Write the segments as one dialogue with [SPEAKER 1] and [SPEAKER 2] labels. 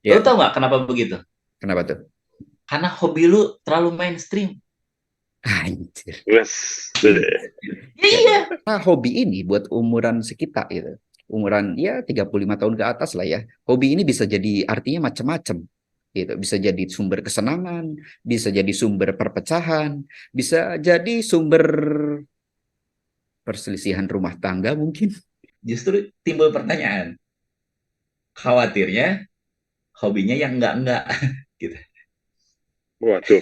[SPEAKER 1] Lo
[SPEAKER 2] Ya,
[SPEAKER 1] tau nggak kenapa begitu?
[SPEAKER 2] kenapa tuh?
[SPEAKER 1] Karena hobi lu terlalu mainstream.
[SPEAKER 2] Anjir.
[SPEAKER 3] Yes.
[SPEAKER 1] Ya
[SPEAKER 2] Ya,
[SPEAKER 1] iya.
[SPEAKER 2] nah, hobi ini buat umuran sekitar gitu. Umuran ya 35 tahun ke atas lah ya. Hobi ini bisa jadi artinya macam-macam gitu. Bisa jadi sumber kesenangan, bisa jadi sumber perpecahan, bisa jadi sumber perselisihan rumah tangga mungkin.
[SPEAKER 1] Justru timbul pertanyaan. Khawatirnya hobinya yang enggak gitu.
[SPEAKER 3] Waduh.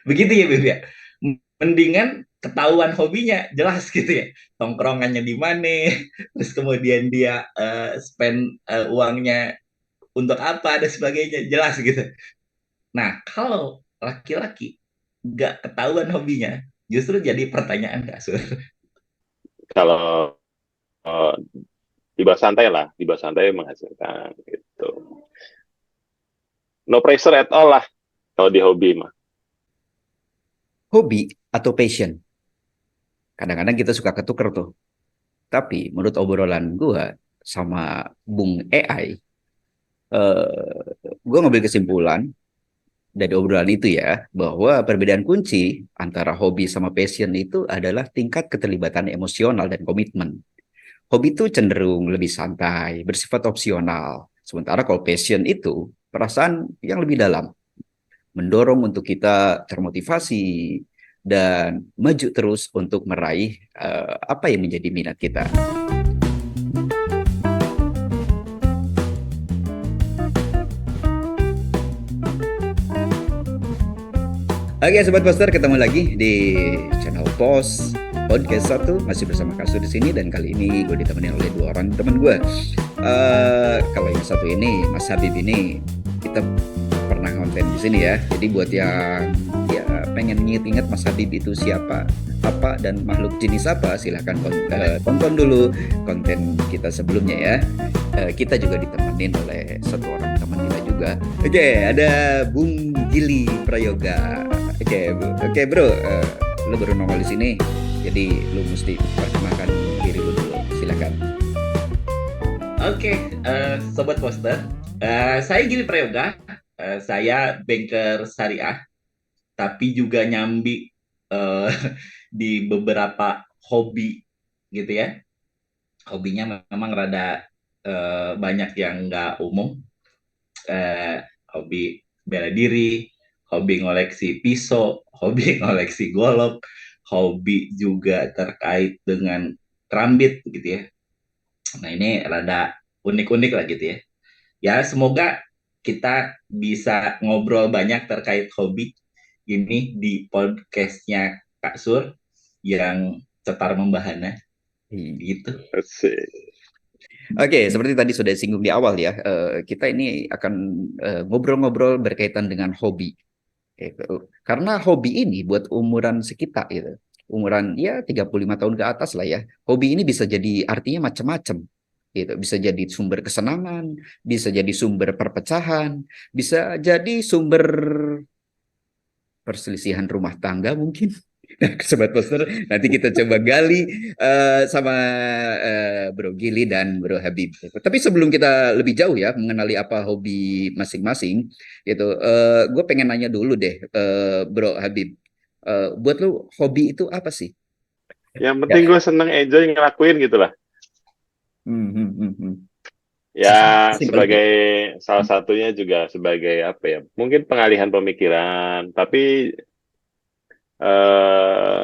[SPEAKER 1] Begitu ya, Bib ya. Mendingan ketahuan hobinya jelas gitu ya. Tongkrongannya di mana, terus kemudian dia spend uangnya untuk apa dan sebagainya jelas gitu. Nah, kalau laki-laki nggak ketahuan hobinya, justru jadi pertanyaan Kak Sur.
[SPEAKER 3] Kalau eh, di bawah santai lah, di bawah santai menghasilkan gitu. No pressure at all lah kalau di hobi mah.
[SPEAKER 2] Hobi atau passion. Kadang-kadang kita suka ketuker tuh. Tapi menurut obrolan gua sama Bung AI, gue ngambil kesimpulan dari obrolan itu ya, bahwa perbedaan kunci antara hobi sama passion itu adalah tingkat keterlibatan emosional dan komitmen. Hobi itu cenderung lebih santai, bersifat opsional. Sementara kalau passion itu perasaan yang lebih dalam, mendorong untuk kita termotivasi dan maju terus untuk meraih apa yang menjadi minat kita. Oke Sobat Poster, ketemu lagi di channel Pos Podcast satu, masih bersama Kasur di sini dan kali ini gue ditemenin oleh dua orang teman gue. Kalau yang satu ini Mas Habib ini kita pernah konten di sini ya. Jadi buat yang ya pengen inget-inget Mas Habib itu siapa, apa dan makhluk jenis apa, silahkan tonton dulu konten kita sebelumnya ya. Kita juga ditemenin oleh satu orang teman kita juga. Oke, ada Bung Gili Prayoga. Oke bro, lu baru nongol di sini, jadi lu mesti perkenalkan diri lu dulu. Silakan.
[SPEAKER 1] Oke, Sobat Poster. Saya Gili Prayoga. Saya banker syariah, tapi juga nyambi eh, di beberapa hobi gitu ya. Hobinya memang rada banyak yang nggak umum. Hobi bela diri, hobi ngoleksi pisau, hobi ngoleksi golok, hobi juga terkait dengan kerambit gitu ya. Nah ini rada unik-unik lah gitu ya. Ya semoga kita bisa ngobrol banyak terkait hobi ini di podcastnya Kak Sur yang cetar membahana gitu.
[SPEAKER 3] Asik.
[SPEAKER 2] Oke, seperti tadi sudah singgung di awal ya, kita ini akan ngobrol-ngobrol berkaitan dengan hobi. Gitu. Karena hobi ini buat umuran sekitar gitu. Umuran ya 35 tahun ke atas lah ya. Hobi ini bisa jadi artinya macam-macam gitu. Bisa jadi sumber kesenangan, bisa jadi sumber perpecahan, bisa jadi sumber perselisihan rumah tangga mungkin. Nah, Sobat Poster, nanti kita coba gali sama Bro Gili dan Bro Habib. Tapi sebelum kita lebih jauh ya mengenali apa hobi masing-masing, gitu, gue pengen nanya dulu deh, Bro Habib, buat lu hobi itu apa sih?
[SPEAKER 3] Yang
[SPEAKER 2] Ya.
[SPEAKER 3] penting gue seneng enjoy ngelakuin gitu lah.
[SPEAKER 2] Hmm.
[SPEAKER 3] Ya
[SPEAKER 2] Simpel itu.
[SPEAKER 3] sebagai salah satunya juga sebagai apa ya? Mungkin pengalihan pemikiran. Tapi eh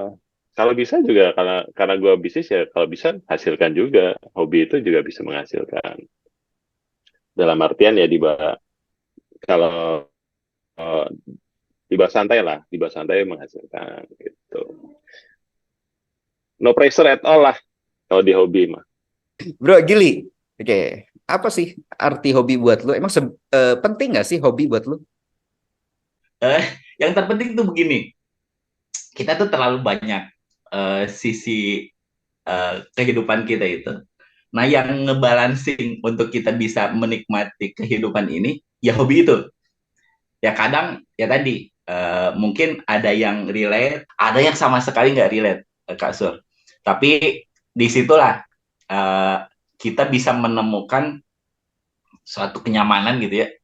[SPEAKER 3] kalau bisa juga karena gue bisnis ya kalau bisa hasilkan juga. Hobi itu juga bisa menghasilkan. Dalam artian ya kalau eh, di bawah santai lah, di bawah santai menghasilkan gitu. No pressure at all lah kalau di hobi mah.
[SPEAKER 2] Bro Gili, oke, apa sih arti hobi buat lu? Emang penting nggak sih hobi buat lu?
[SPEAKER 1] Eh, yang terpenting tuh begini, kita tuh terlalu banyak sisi kehidupan kita itu. Nah, yang ngebalancing untuk kita bisa menikmati kehidupan ini, ya hobi itu. Ya kadang, ya tadi, mungkin ada yang relate, ada yang sama sekali nggak relate, Kak Sur. Tapi disitulah eh, kita bisa menemukan suatu kenyamanan gitu ya,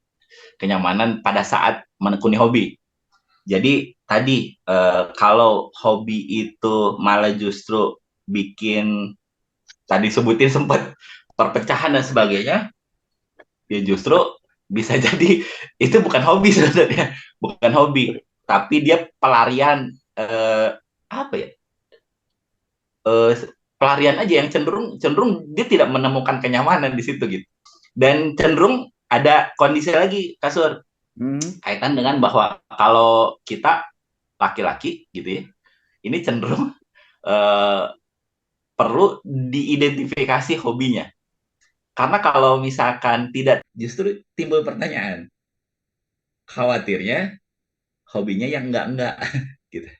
[SPEAKER 1] kenyamanan pada saat menekuni hobi. Jadi tadi kalau hobi itu malah justru bikin tadi sebutin sempat perpecahan dan sebagainya, ya justru bisa jadi itu bukan hobi sebenarnya, bukan hobi, tapi dia pelarian apa ya? Eh, Pelarian aja yang cenderung cenderung dia tidak menemukan kenyamanan di situ gitu. Dan cenderung ada kondisi lagi kasur kaitan dengan bahwa kalau kita laki-laki gitu ya, ini cenderung eh, perlu diidentifikasi hobinya. Karena kalau misalkan tidak, justru timbul pertanyaan. Khawatirnya hobinya yang enggak gitu.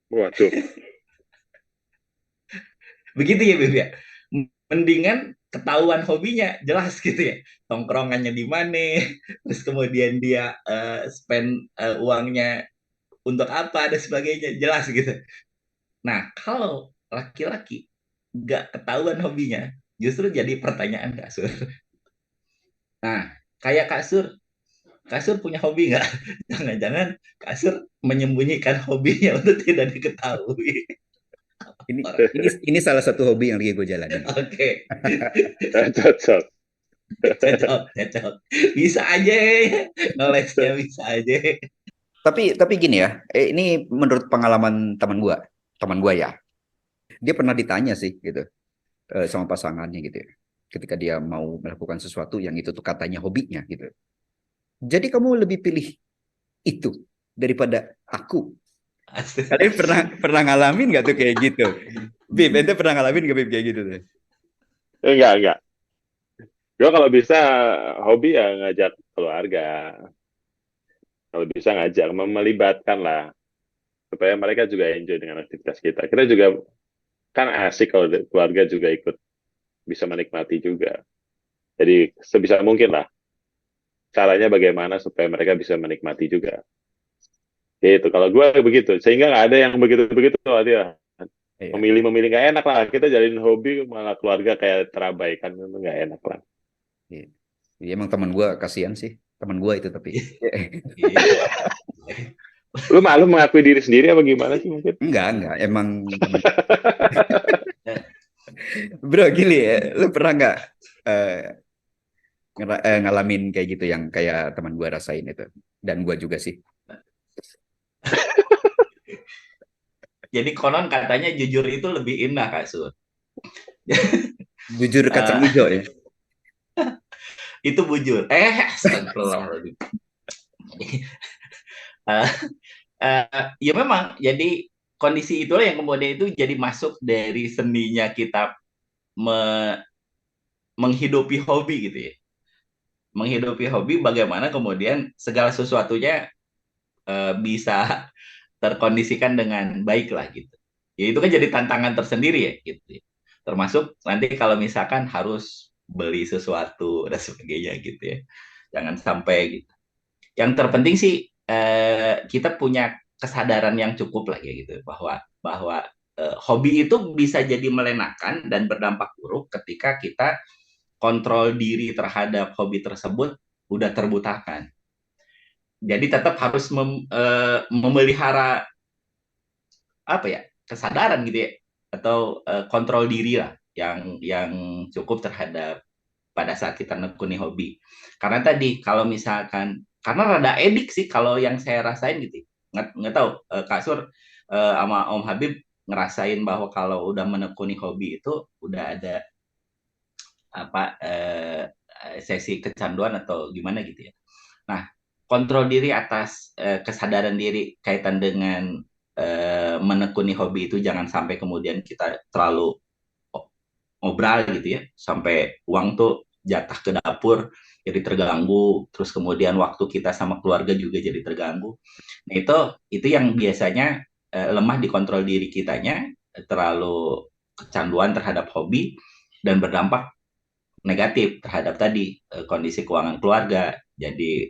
[SPEAKER 3] Waduh.
[SPEAKER 1] Begitu ya, Bib ya. Mendingan ketahuan hobinya jelas gitu ya. Tongkrongannya di mana, terus kemudian dia spend uangnya untuk apa dan sebagainya, jelas gitu. Nah, kalau laki-laki nggak ketahuan hobinya, justru jadi pertanyaan Kak Sur. Nah, kayak Kak Sur punya hobi nggak? Jangan-jangan Kak Sur menyembunyikan hobinya untuk tidak diketahui
[SPEAKER 2] Ini
[SPEAKER 1] orang.
[SPEAKER 2] ini salah satu hobi yang lagi gue jalanin.
[SPEAKER 1] Oke,
[SPEAKER 3] Cocok.
[SPEAKER 1] cocok. Bisa aja, nolesnya bisa aja.
[SPEAKER 2] Tapi gini ya, ini menurut pengalaman teman gua ya, dia pernah ditanya sih gitu sama pasangannya gitu ya, ketika dia mau melakukan sesuatu yang itu tuh katanya hobinya gitu. Jadi kamu lebih pilih itu daripada aku. Kalian pernah ngalamin nggak tuh kayak gitu? Bib, ente pernah ngalamin nggak Bib kayak gitu tuh?
[SPEAKER 3] Enggak. Gue kalau bisa hobi ya ngajak keluarga. Kalau bisa ngajak, melibatkan lah. Supaya mereka juga enjoy dengan aktivitas kita. Kita juga kan asik kalau keluarga juga ikut bisa menikmati juga. Jadi sebisa mungkin lah. Caranya bagaimana supaya mereka bisa menikmati juga. Gitu. Kalau gue begitu. Sehingga nggak ada yang begitu-begitu. Dia
[SPEAKER 2] Iya.
[SPEAKER 3] memilih-memilih nggak enak lah. Kita jalin hobi malah keluarga kayak terabaikan. Itu nggak enak lah.
[SPEAKER 2] Iya. Iya, emang teman gue kasihan sih, teman gue itu tapi.
[SPEAKER 3] Lu malu mengakui diri sendiri apa gimana sih mungkin?
[SPEAKER 2] Enggak, emang bro gini ya, lu pernah nggak eh, ngalamin kayak gitu yang kayak teman gue rasain itu, dan gue juga sih.
[SPEAKER 1] Jadi konon katanya jujur itu lebih indah Kak Sur.
[SPEAKER 2] Jujur kacang
[SPEAKER 1] Eh,
[SPEAKER 2] hijau ya.
[SPEAKER 1] itu bujur. Astagfirullahaladzim. Eh, ya memang, jadi kondisi itulah yang kemudian itu jadi masuk dari seninya kita me- menghidupi hobi gitu ya. Menghidupi hobi bagaimana kemudian segala sesuatunya bisa terkondisikan dengan baik lah gitu. Ya itu kan jadi tantangan tersendiri ya gitu ya. Termasuk nanti kalau misalkan harus beli sesuatu dan sebagainya gitu ya. Jangan sampai gitu. Yang terpenting sih kita punya kesadaran yang cukup lah ya gitu bahwa bahwa hobi itu bisa jadi melenakan dan berdampak buruk ketika kita kontrol diri terhadap hobi tersebut udah terbutakan. Jadi tetap harus memelihara apa ya, kesadaran gitu ya, atau kontrol diri lah yang cukup terhadap pada saat kita nekuni hobi. Karena tadi kalau misalkan karena rada edik sih kalau yang saya rasain gitu. Nggak tahu Kak Sur sama Om Habib ngerasain bahwa kalau udah menekuni hobi itu udah ada apa sesi kecanduan atau gimana gitu ya. Nah, kontrol diri atas kesadaran diri kaitan dengan menekuni hobi itu jangan sampai kemudian kita terlalu ngobral gitu ya, sampai uang tuh jatah ke dapur jadi terganggu, terus kemudian waktu kita sama keluarga juga jadi terganggu. Nah, itu yang biasanya lemah di kontrol diri kitanya, terlalu kecanduan terhadap hobi dan berdampak negatif terhadap tadi kondisi keuangan keluarga jadi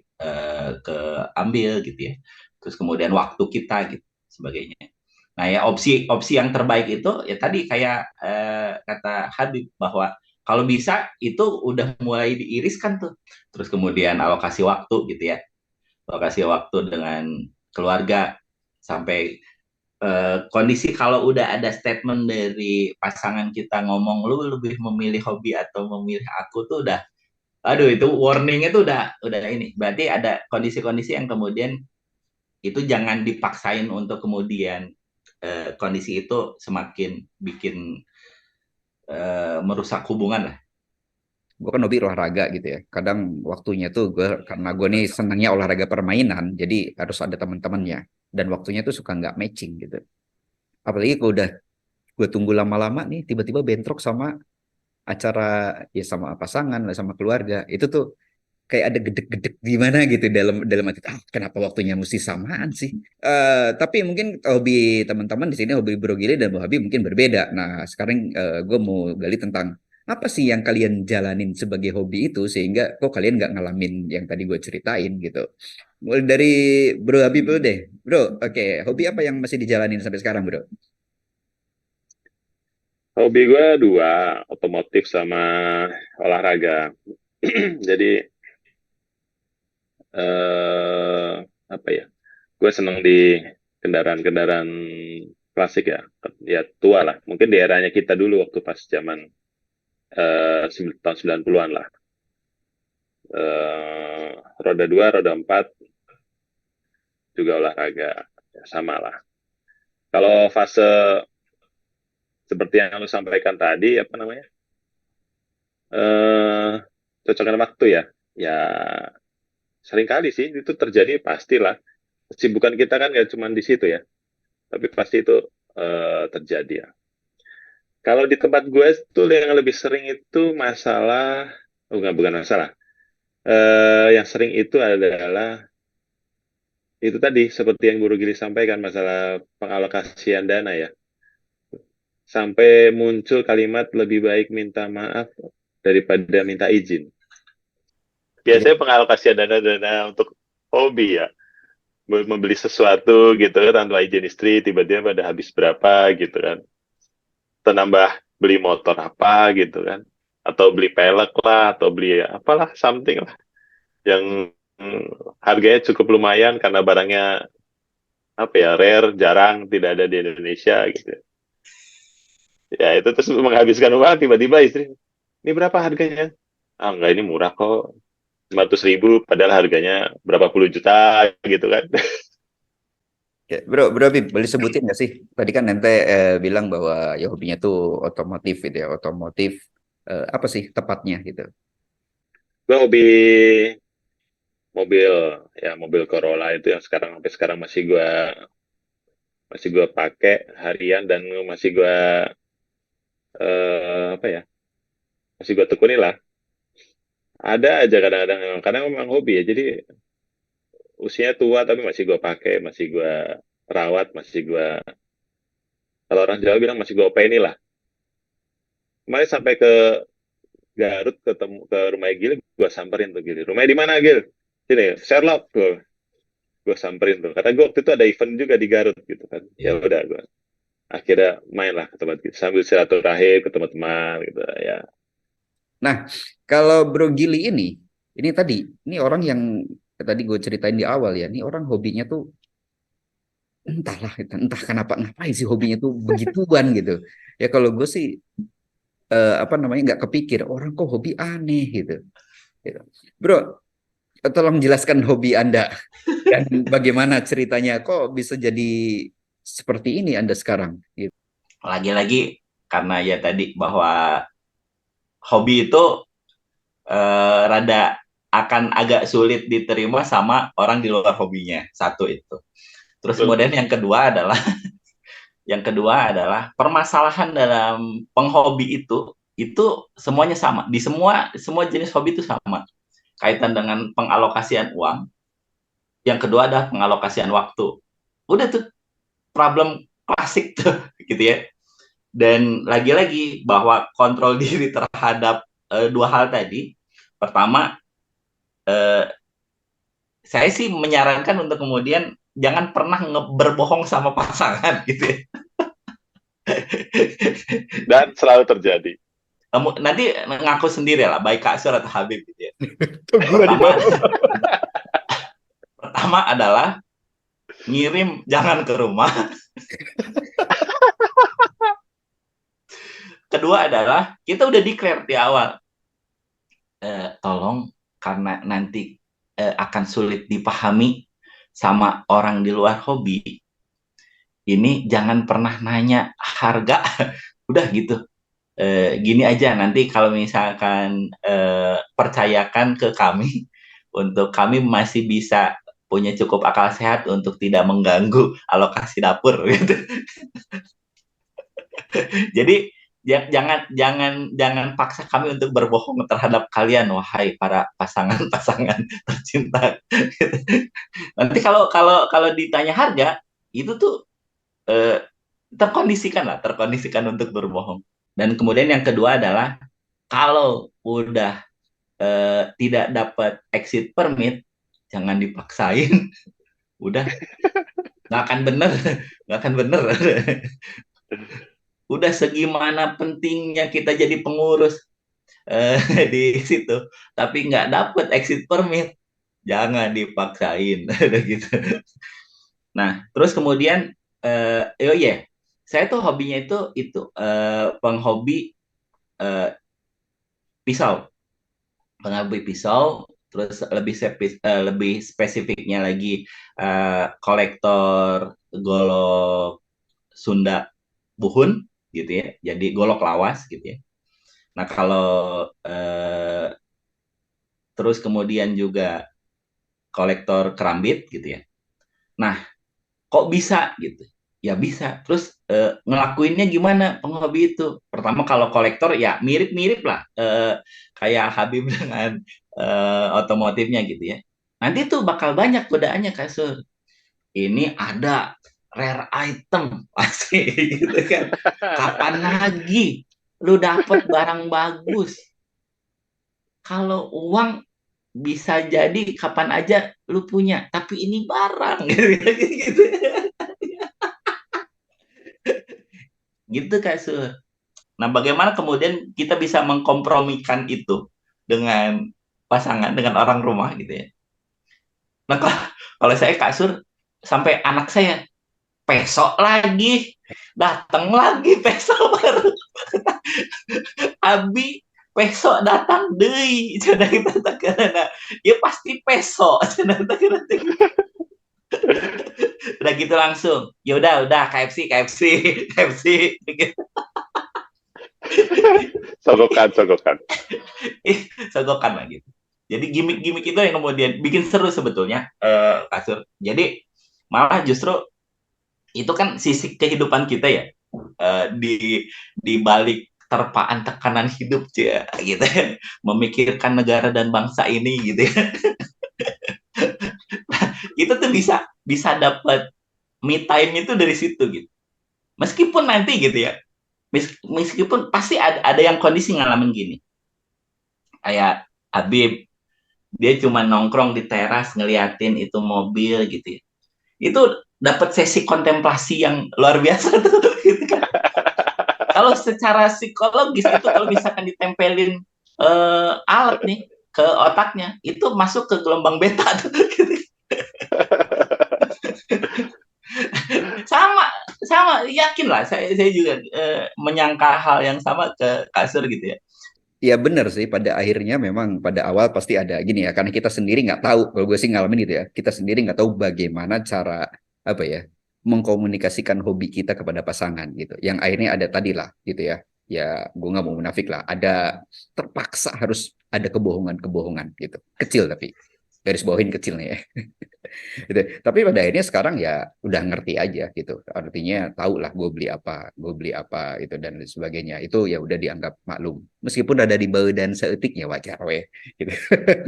[SPEAKER 1] keambil gitu ya, terus kemudian waktu kita gitu sebagainya. Nah ya opsi opsi yang terbaik itu ya tadi kayak kata Habib bahwa Kalau bisa itu udah mulai diiriskan tuh. Terus kemudian alokasi waktu gitu ya. Alokasi waktu dengan keluarga sampai kondisi kalau udah ada statement dari pasangan kita ngomong lu lebih memilih hobi atau memilih aku tuh udah aduh itu warningnya tuh udah ini. Berarti ada kondisi-kondisi yang kemudian itu jangan dipaksain untuk kemudian kondisi itu semakin bikin merusak hubungan lah.
[SPEAKER 2] Gue kan hobi olahraga gitu ya. Kadang waktunya tuh gue, karena gue nih senangnya olahraga permainan, jadi harus ada teman-temannya. Dan waktunya tuh suka nggak matching gitu. Apalagi kalau udah gue tunggu lama-lama nih, tiba-tiba bentrok sama acara, ya sama pasangan, sama keluarga. Itu tuh kayak ada gedek-gedek gimana gitu dalam dalam hati. Ah, kenapa waktunya mesti samaan sih? Tapi mungkin hobi teman-teman di sini, hobi Bro Gili dan Bro Habib mungkin berbeda. Nah, sekarang gue mau gali tentang apa sih yang kalian jalanin sebagai hobi itu sehingga kok kalian nggak ngalamin yang tadi gue ceritain gitu. Mulai dari Bro Habib dulu deh. Bro, oke, hobi apa yang masih dijalanin sampai sekarang, Bro?
[SPEAKER 3] Hobi gue dua, otomotif sama olahraga. Jadi eh, apa ya? Gue seneng di kendaraan-kendaraan klasik ya, ya tua lah. Mungkin di eranya kita dulu waktu pas zaman tahun 90-an lah. Eh, roda dua, roda empat juga olahraga, ya, sama lah. Kalau fase seperti yang lu sampaikan tadi, apa namanya? Eh, cocokan waktu ya, ya seringkali sih itu terjadi pastilah. Kesibukan kita kan nggak cuma di situ ya, tapi pasti itu terjadi ya. Kalau di tempat gue itu yang lebih sering itu masalah, oh, bukan masalah. Yang sering itu adalah itu tadi seperti yang Guru Gili sampaikan masalah pengalokasian dana ya. Sampai muncul kalimat lebih baik minta maaf daripada minta izin.
[SPEAKER 2] Iya.
[SPEAKER 3] Biasanya pengalokasian dana-dana untuk hobi ya. Membeli sesuatu gitu kan tanpa izin istri tiba-tiba pada habis berapa gitu kan. Atau nambah beli motor apa gitu kan. Atau beli pelek lah atau beli apalah something lah yang harganya cukup lumayan karena barangnya apa ya rare, jarang, tidak ada di Indonesia gitu. Ya itu terus menghabiskan uang tiba-tiba istri, ini berapa harganya? Ah enggak ini murah kok, 500.000 padahal harganya berapa puluh juta gitu kan.
[SPEAKER 2] Ya, bro, Habib, boleh sebutin nggak sih? Tadi kan Nente bilang bahwa ya hobinya tuh otomotif gitu ya, otomotif apa sih tepatnya gitu?
[SPEAKER 3] Gue hobi mobil, ya mobil Corolla itu yang sekarang sampai sekarang masih gue pakai harian dan masih gue apa ya masih gue tekuni lah. Ada aja kadang-kadang kadang memang hobi ya, jadi usianya tua tapi masih gue pakai, masih gue rawat, masih gue, kalau orang Jawa bilang masih gue openi lah. Kemarin sampai ke Garut ketemu ke rumah Gil, gue samperin tuh Gil. Rumahnya di mana Gil? Sini, Sherlock. Gue samperin tuh. Karena gue waktu itu ada event juga di Garut gitu kan. Ya
[SPEAKER 1] Iya.
[SPEAKER 3] udah gue akhirnya main lah ke tempat gitu sambil silaturahim ke teman-teman gitu ya.
[SPEAKER 2] Nah, kalau Bro Gili ini tadi, ini orang yang tadi gue ceritain di awal ya, ini orang hobinya tuh entahlah, entah kenapa ngapain sih hobinya tuh begituan gitu. Ya kalau gue sih apa namanya nggak kepikir orang kok hobi aneh gitu. Gitu. Bro, tolong jelaskan hobi Anda dan bagaimana ceritanya kok bisa jadi seperti ini Anda sekarang gitu.
[SPEAKER 1] Lagi-lagi karena ya tadi bahwa hobi itu rada akan agak sulit diterima sama orang di luar hobinya. Satu itu. Terus
[SPEAKER 3] Betul.
[SPEAKER 1] kemudian yang kedua adalah permasalahan dalam penghobi itu semuanya sama. Di semua jenis hobi itu sama. Kaitan dengan pengalokasian uang. Yang kedua adalah pengalokasian waktu. Udah tuh problem klasik tuh gitu ya. Dan lagi-lagi bahwa kontrol diri terhadap dua hal tadi. Pertama, eh, saya sih menyarankan untuk kemudian jangan pernah berbohong sama pasangan gitu ya.
[SPEAKER 3] Dan selalu terjadi.
[SPEAKER 1] nanti ngaku sendiri lah, baik Kak Sur atau Habib gitu ya.
[SPEAKER 2] Gua di
[SPEAKER 1] Pertama,
[SPEAKER 2] bawah.
[SPEAKER 1] pertama adalah ngirim jangan ke rumah. Kedua adalah kita udah declare di awal, tolong karena nanti akan sulit dipahami sama orang di luar hobi, ini jangan pernah nanya harga. Udah gitu. Gini aja, nanti kalau misalkan percayakan ke kami, untuk kami masih bisa punya cukup akal sehat untuk tidak mengganggu alokasi dapur gitu. Jadi jangan jangan jangan paksa kami untuk berbohong terhadap kalian, wahai para pasangan-pasangan tercinta. Nanti kalau ditanya harga, itu tuh terkondisikan untuk berbohong. Dan kemudian yang kedua adalah kalau udah tidak dapat exit permit, jangan dipaksain. Udah nggak akan bener, nggak akan bener. Udah segimana pentingnya kita jadi pengurus di situ, tapi nggak dapet exit permit, jangan dipaksain. Udah gitu. Nah, terus kemudian, oh iya, saya tuh hobinya itu penghobi eh, pisau, penghobi pisau. Terus lebih spesifiknya lagi kolektor golok Sunda Buhun gitu ya. Jadi golok lawas gitu ya. Nah, kalau terus kemudian juga kolektor kerambit gitu ya. Nah, kok bisa gitu? Ya bisa. Terus ngelakuinnya gimana penghobi itu? Pertama kalau kolektor ya mirip-mirip lah, kayak Habib dengan otomotifnya gitu ya. Nanti tuh bakal banyak godaannya, kasur. Ini ada rare item pasti gitu kan. Kapan lagi lu dapet barang bagus? Kalau uang bisa jadi kapan aja lu punya, tapi ini barang gitu. Gitu Kak Sur. Nah, bagaimana kemudian kita bisa mengkompromikan itu dengan pasangan, dengan orang rumah gitu ya. Nah, kalau saya Kak Sur, sampai anak saya besok lagi, datang lagi besok baru. Abi besok datang deh, cenah kita takana. Ya pasti besok, cenah takana. Udah gitu langsung. Ya udah KFC, KFC, KFC.
[SPEAKER 3] Sogokan.
[SPEAKER 1] Sogokan lah gitu. Jadi gimmick-gimmick itu yang kemudian bikin seru sebetulnya, kasur. Jadi malah justru itu kan sisi kehidupan kita ya, di balik terpaan tekanan hidup ya gitu ya, memikirkan negara dan bangsa ini gitu ya. Kita tuh bisa dapat me time itu dari situ gitu. Meskipun nanti gitu ya, meskipun pasti ada yang kondisi ngalamin gini. Kayak Habib, dia cuma nongkrong di teras ngeliatin itu mobil gitu ya. Itu dapat sesi kontemplasi yang luar biasa tuh gitu kan. Kalau secara psikologis itu kalau misalkan ditempelin alat nih ke otaknya, itu masuk ke gelombang beta tuh gitu. sama sama yakin lah, saya juga menyangka hal yang sama ke kasur gitu ya.
[SPEAKER 2] Ya benar sih, pada akhirnya memang pada awal pasti ada gini ya, karena kita sendiri nggak tahu, kalau gue sih ngalamin gitu ya, kita sendiri nggak tahu bagaimana cara apa ya mengkomunikasikan hobi kita kepada pasangan gitu, yang akhirnya ada tadi lah gitu ya, ya gue nggak mau munafik lah, ada terpaksa harus ada kebohongan-kebohongan gitu, kecil tapi garis bawahin kecilnya ya. Gitu. Tapi pada akhirnya sekarang ya udah ngerti aja gitu. Artinya tahu lah gue beli apa itu dan sebagainya. Itu ya udah dianggap maklum. Meskipun ada di bawah dan seetik ya wajar weh. Gitu.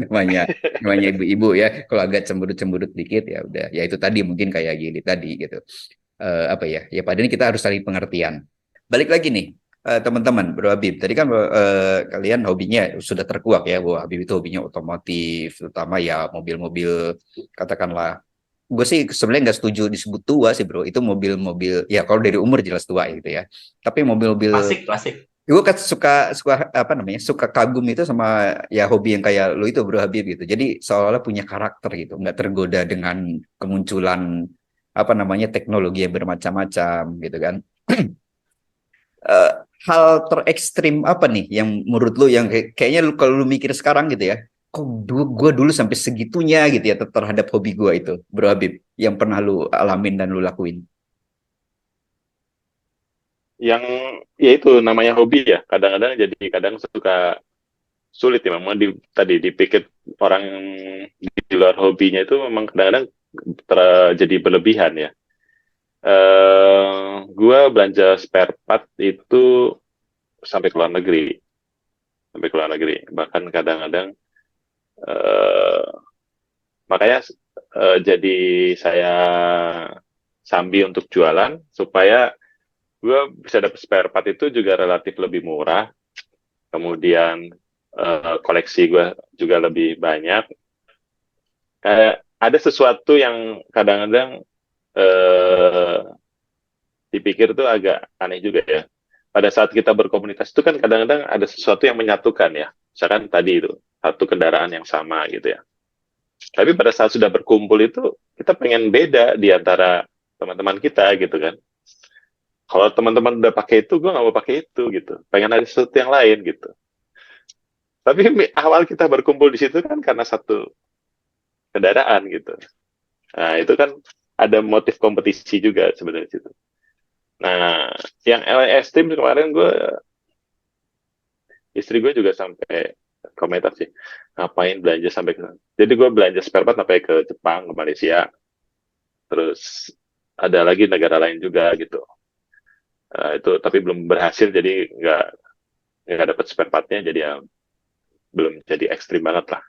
[SPEAKER 2] namanya ibu-ibu ya. Kalau agak cemberut-cemberut dikit ya udah. Ya itu tadi mungkin kayak gini tadi gitu. Apa ya? Ya padahal kita harus saling pengertian. Balik lagi nih. Teman-teman, Bro Habib, tadi kan kalian hobinya sudah terkuak ya, bahwa Habib itu hobinya otomotif, terutama ya mobil-mobil, katakanlah, gue sih sebenarnya nggak setuju disebut tua sih bro, itu mobil-mobil, ya kalau dari umur jelas tua gitu ya, tapi mobil-mobil
[SPEAKER 1] Klasik.
[SPEAKER 2] Gue kan suka suka apa namanya, suka kagum itu sama ya hobi yang kayak lu itu Bro Habib gitu. Jadi seolah-olah punya karakter gitu, nggak tergoda dengan kemunculan apa namanya teknologi yang bermacam-macam gitu kan. Eh, Hal terekstrim apa nih yang menurut lu yang kayaknya lu kalau lu mikir sekarang gitu ya, kok gue dulu sampai segitunya gitu ya terhadap hobi gue itu, Bro Habib, yang pernah lu alamin dan lu lakuin.
[SPEAKER 3] Yang ya itu namanya hobi ya. Kadang-kadang jadi kadang suka sulit ya memang tadi dipikir orang di luar hobinya itu memang kadang-kadang terjadi berlebihan ya. Gua belanja spare part itu sampai ke luar negeri, sampai ke luar negeri. Bahkan kadang-kadang eh, makanya jadi saya sambil untuk jualan supaya gue bisa dapat spare part itu juga relatif lebih murah. Kemudian koleksi gue juga lebih banyak. Ada sesuatu yang kadang-kadang eh, dipikir tuh agak aneh juga ya. Pada saat kita berkomunitas itu kan kadang-kadang ada sesuatu yang menyatukan ya. Misalkan tadi itu, satu kendaraan yang sama gitu ya. Tapi pada saat sudah berkumpul itu, kita pengen beda di antara teman-teman kita gitu kan. Kalau teman-teman udah pakai itu, gue nggak mau pakai itu gitu. Pengen ada sesuatu yang lain gitu. Tapi awal kita berkumpul di situ kan karena satu kendaraan gitu. Nah, itu kan ada motif kompetisi juga sebenarnya di situ. Nah, yang LS Team kemarin istri gue juga sampai komentar sih, ngapain belanja sampai ke sana. Jadi gue belanja spare part sampai ke Jepang, ke Malaysia, terus ada lagi negara lain juga gitu. Itu tapi belum berhasil, jadi nggak dapat spare partnya, jadi ya belum jadi ekstrim banget lah.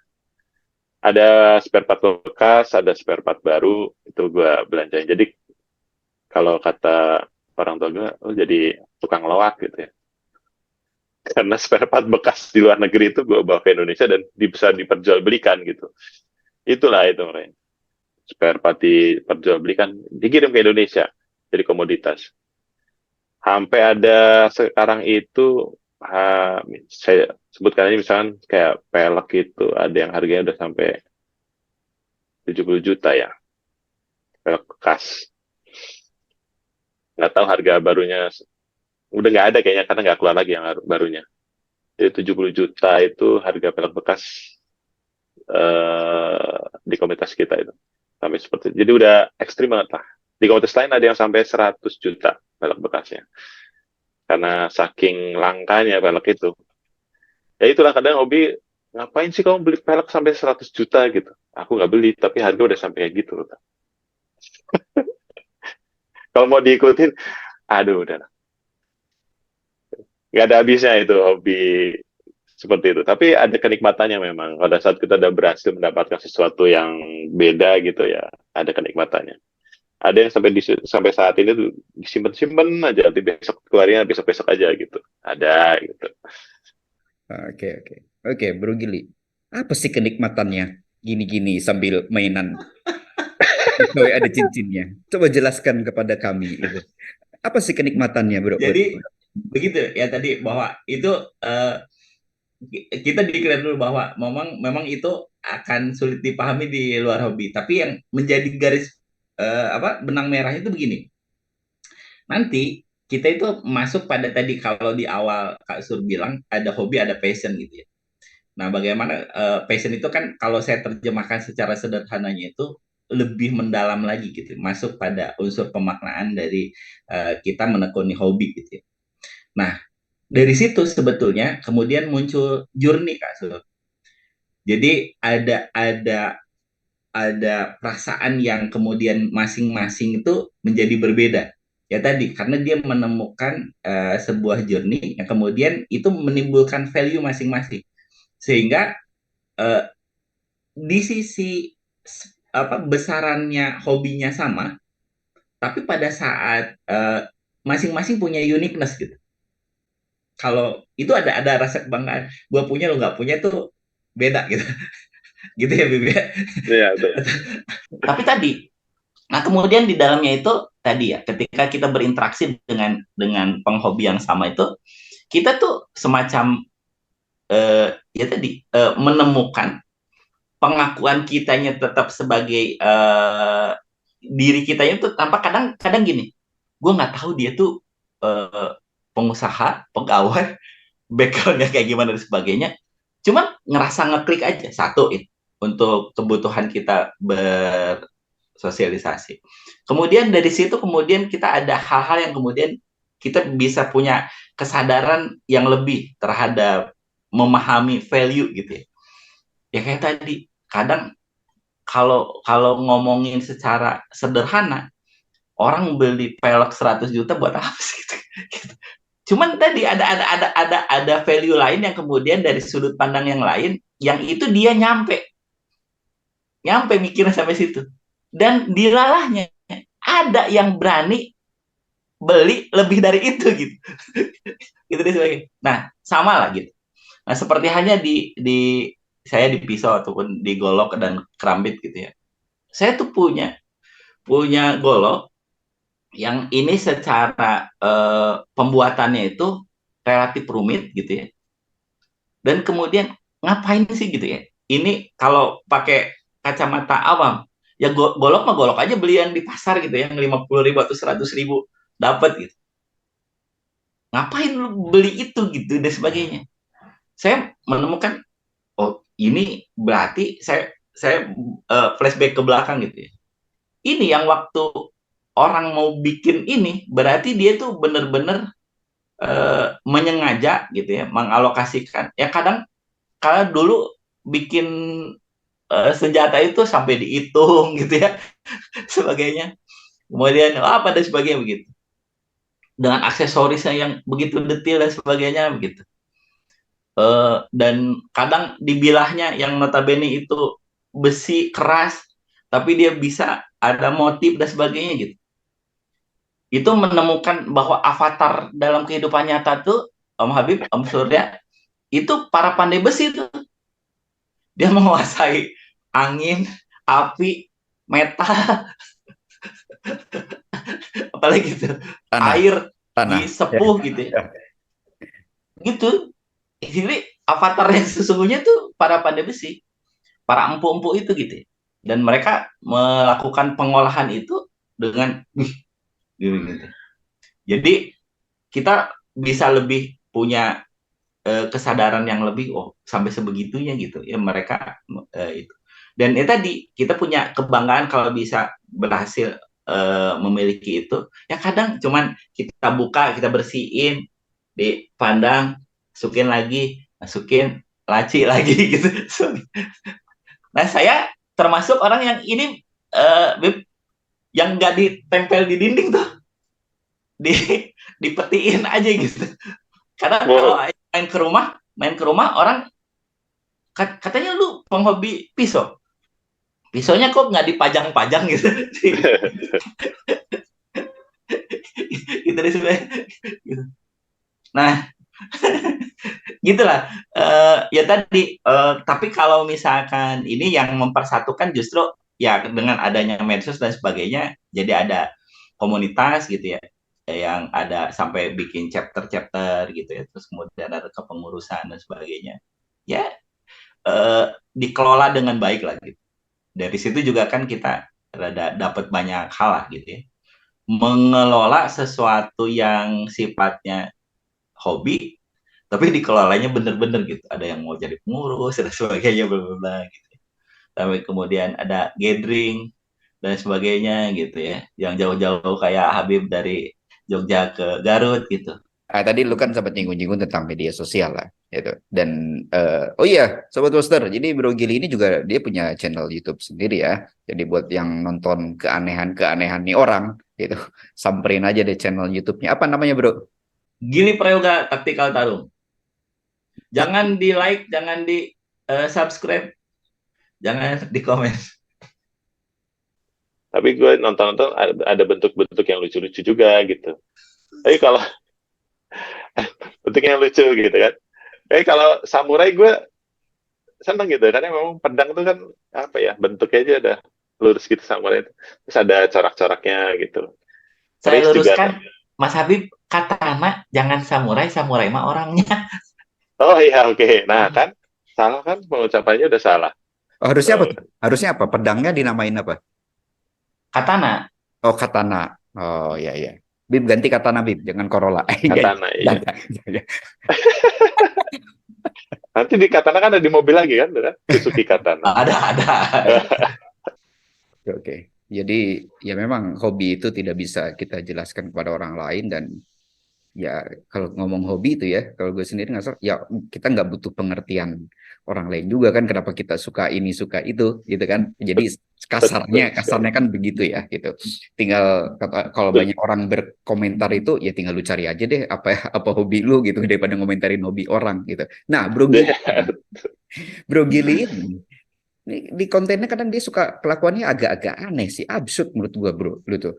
[SPEAKER 3] Ada spare part bekas, ada spare part baru, itu gue belanjain. Jadi kalau kata orang tua gue, oh jadi tukang loak gitu ya. Karena spare part bekas di luar negeri itu gue bawa ke Indonesia dan bisa diperjualbelikan gitu. Itulah itu mereka. Spare part diperjualbelikan, dikirim ke Indonesia jadi komoditas. Sampai ada sekarang itu, saya sebutkan aja misalkan kayak pelek itu, ada yang harganya udah sampai 70 juta ya, pelek bekas. Nggak tahu harga barunya, udah nggak ada kayaknya karena nggak keluar lagi yang barunya. Jadi 70 juta itu harga pelek bekas di komunitas kita itu. Sampai seperti itu. Jadi udah ekstrim banget lah. Di komunitas lain ada yang sampai 100 juta pelek bekasnya. Karena saking langkanya pelek itu. Ya itulah kadang hobi, ngapain sih kamu beli pelek sampai 100 juta gitu. Aku nggak beli, tapi harga udah sampai kayak gitu. Kalau mau diikutin, aduh udah. Nggak ada habisnya itu hobi seperti itu. Tapi ada kenikmatannya memang. Pada saat kita udah berhasil mendapatkan sesuatu yang beda gitu ya, ada kenikmatannya. Ada yang sampai saat ini tuh disimpan-simpan aja, nanti besok keluarnya besok-besok aja gitu. Ada gitu.
[SPEAKER 2] Oke, oke. Oke, Bro Gili. Apa sih kenikmatannya gini-gini sambil mainan? Itu ada cincinnya. Coba jelaskan kepada kami itu. Apa sih kenikmatannya, Bro?
[SPEAKER 1] Jadi begitu ya tadi bahwa itu eh, kita dikira dulu bahwa memang memang itu akan sulit dipahami di luar hobi. Tapi yang menjadi garis benang merahnya itu begini. Nanti kita itu masuk pada tadi kalau di awal Kak Sur bilang ada hobi ada passion gitu ya. Nah, bagaimana passion itu kan kalau saya terjemahkan secara sederhananya itu lebih mendalam lagi gitu, masuk pada unsur pemaknaan dari kita menekuni hobi gitu ya. Nah, dari situ sebetulnya kemudian muncul journey Kak Sur. Jadi ada perasaan yang kemudian masing-masing itu menjadi berbeda. Ya tadi karena dia menemukan sebuah journey yang kemudian itu menimbulkan value masing-masing. Sehingga uh, di sisi besarannya hobinya sama, tapi pada saat masing-masing punya uniqueness gitu. Kalau itu ada rasa kebanggaan, gue punya lo nggak punya tuh beda gitu, gitu ya Bibi.
[SPEAKER 3] Iya, betul.
[SPEAKER 1] Tapi tadi, nah kemudian di dalamnya itu tadi ya, ketika kita berinteraksi dengan penghobi yang sama itu, kita tuh semacam ya tadi menemukan pengakuan kitanya tetap sebagai diri kitanya tuh tanpa kadang gini, gue nggak tahu dia tuh pengusaha, pegawai, backgroundnya kayak gimana dan sebagainya. Cuman ngerasa ngeklik aja satu itu untuk kebutuhan kita bersosialisasi. Kemudian dari situ kemudian kita ada hal-hal yang kemudian kita bisa punya kesadaran yang lebih terhadap memahami value gitu ya. Ya kayak tadi, kadang kalau kalau ngomongin secara sederhana, orang beli pelek 100 juta buat apa sih gitu. Cuman tadi ada value lain yang kemudian dari sudut pandang yang lain yang itu dia nyampe mikirnya sampai situ. Dan dilalahnya ada yang berani beli lebih dari itu gitu. Gitu deh sebagai. Nah, sama lah gitu. Nah, seperti hanya di saya di pisau ataupun di golok dan kerambit gitu ya. Saya tuh punya golok yang ini secara pembuatannya itu relatif rumit gitu ya. Dan kemudian ngapain sih gitu ya? Ini kalau pakai kacamata awam, ya golok mah golok aja beli yang di pasar gitu ya, yang 50.000 atau 100.000 dapat gitu. Ngapain lu beli itu gitu dan sebagainya. Saya menemukan, oh ini berarti saya flashback ke belakang gitu ya. Ini yang waktu orang mau bikin ini berarti dia tuh benar-benar menyengaja gitu ya, mengalokasikan. Ya kadang kalau dulu bikin senjata itu sampai dihitung gitu ya, sebagainya. Kemudian apa dan sebagainya begitu. Dengan aksesorisnya yang begitu detail dan sebagainya begitu. Dan kadang dibilahnya yang notabene itu besi keras, tapi dia bisa ada motif dan sebagainya gitu. Itu menemukan bahwa avatar dalam kehidupan nyata tuh Om Habib, Om Surya, itu para pandai besi tuh. Dia menguasai angin, api, metal, apalagi gitu,
[SPEAKER 2] Tanah,
[SPEAKER 1] air
[SPEAKER 2] tanah. Ya,
[SPEAKER 1] disepuh gitu ya.
[SPEAKER 2] ya.
[SPEAKER 1] Gitu. Jadi avatar yang sesungguhnya tuh para pandai besi, para empu-empu itu gitu ya. Dan mereka melakukan pengolahan itu dengan gitu, gitu. Jadi kita bisa lebih punya kesadaran yang lebih, oh sampai sebegitunya gitu ya mereka itu. Dan itu tadi kita punya kebanggaan kalau bisa berhasil memiliki itu. Ya kadang cuman kita buka, kita bersihin, dipandang, masukin laci lagi gitu. Nah saya termasuk orang yang ini yang nggak ditempel di dinding tuh, di dipetiin aja gitu. Karena kalau
[SPEAKER 3] Wow.
[SPEAKER 1] main ke rumah orang katanya lu penghobi pisau. Pisaunya kok nggak dipajang-pajang gitu. Gitu deh sebenarnya. Gitu. Nah, gitulah. Ya tadi. Tapi kalau misalkan ini yang mempersatukan justru ya dengan adanya medsos dan sebagainya, jadi ada komunitas gitu ya, yang ada sampai bikin chapter-chapter gitu ya, terus kemudian ada kepengurusan dan sebagainya. Ya dikelola dengan baik lah gitu. Dari situ juga kan kita dapat banyak hal lah gitu ya. Mengelola sesuatu yang sifatnya hobi, tapi dikelolanya bener-bener gitu. Ada yang mau jadi pengurus dan sebagainya, bla bla bla gitu. Tapi kemudian ada gathering dan sebagainya gitu ya. Yang jauh-jauh kayak Habib dari Jogja ke Garut gitu.
[SPEAKER 2] Tadi lu kan sempat nyinggung-nyinggung tentang media sosial lah, gitu. Dan oh iya, Sobat Poster, jadi Bro Gili ini juga dia punya channel YouTube sendiri ya. Jadi buat yang nonton keanehan-keanehan nih orang, gitu, samperin aja deh channel YouTube-nya. Apa namanya, Bro?
[SPEAKER 1] Gili Prayoga Taktikal Tarung. Jangan di like, jangan di subscribe, jangan di komen.
[SPEAKER 3] Tapi gue nonton-nonton ada bentuk-bentuk yang lucu-lucu juga gitu. Tapi kalau bentuknya yang lucu gitu kan. Tapi kalau samurai gue seneng gitu karena memang pedang itu kan apa ya bentuknya aja ada lurus gitu samurai itu. Terus ada corak-coraknya gitu.
[SPEAKER 1] Saya
[SPEAKER 3] Keris juga
[SPEAKER 1] luruskan,
[SPEAKER 3] ada.
[SPEAKER 1] Mas Habib, katana jangan samurai, samurai mah orangnya.
[SPEAKER 3] Oh iya, oke. Nah kan, salah kan pengucapannya udah salah.
[SPEAKER 2] Oh, harusnya apa
[SPEAKER 3] Oh,
[SPEAKER 2] tuh? Harusnya apa? Pedangnya dinamain apa?
[SPEAKER 1] Katana.
[SPEAKER 2] Oh, katana. Oh, iya, iya. Bib, ganti katana, Bib. Jangan Corolla. Iya, iya.
[SPEAKER 3] katana, iya.
[SPEAKER 2] Jangan. Iya.
[SPEAKER 3] Nanti di katana kan ada di mobil lagi kan, kan? Suzuki Katana.
[SPEAKER 1] Ada.
[SPEAKER 2] Oke, oke. Jadi, ya memang hobi itu tidak bisa kita jelaskan kepada orang lain dan ya kalau ngomong hobi itu ya, kalau gue sendiri nggak ya kita nggak butuh pengertian orang lain juga kan kenapa kita suka ini suka itu gitu kan. Jadi
[SPEAKER 3] Betul
[SPEAKER 2] kasarnya
[SPEAKER 3] sekali.
[SPEAKER 2] kan begitu ya gitu. Tinggal kalau
[SPEAKER 3] Betul.
[SPEAKER 2] banyak orang berkomentar itu ya tinggal lu cari aja deh apa hobi lu gitu daripada ngomentarin hobi orang gitu. Nah, Bro Gili ini di kontennya kadang dia suka kelakuannya agak-agak aneh sih, absurd menurut gua bro, lu tuh.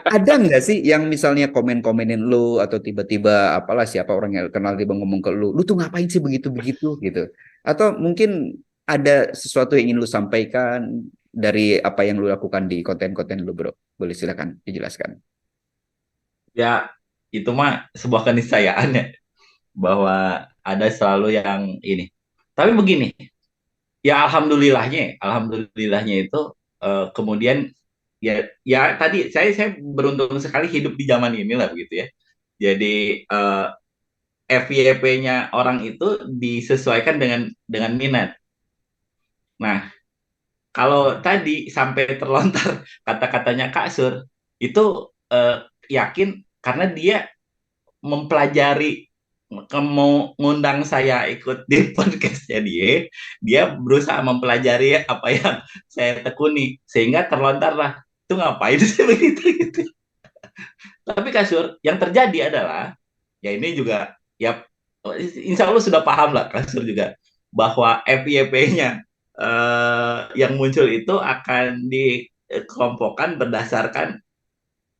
[SPEAKER 2] Ada nggak sih yang misalnya komen-komenin lu atau tiba-tiba apalah siapa orang yang kenal tiba ngomong ke lu tuh ngapain sih begitu-begitu gitu? Atau mungkin ada sesuatu yang ingin lu sampaikan dari apa yang lu lakukan di konten-konten lu bro? Boleh silakan dijelaskan.
[SPEAKER 1] Ya, itu mah sebuah keniscayaan ya, bahwa ada selalu yang ini. Tapi begini, ya alhamdulillahnya itu kemudian ya tadi saya beruntung sekali hidup di zaman inilah begitu ya. Jadi FYP-nya orang itu disesuaikan dengan minat. Nah, kalau tadi sampai terlontar kata-katanya Kak Sur, itu yakin karena dia mempelajari mau ngundang saya ikut di podcastnya dia berusaha mempelajari apa yang saya tekuni sehingga terlontarlah itu ngapain sih begitu gitu. Tapi Kasur, yang terjadi adalah ya ini juga ya insya Allah sudah paham lah Kasur juga bahwa FYP-nya yang muncul itu akan dikelompokkan berdasarkan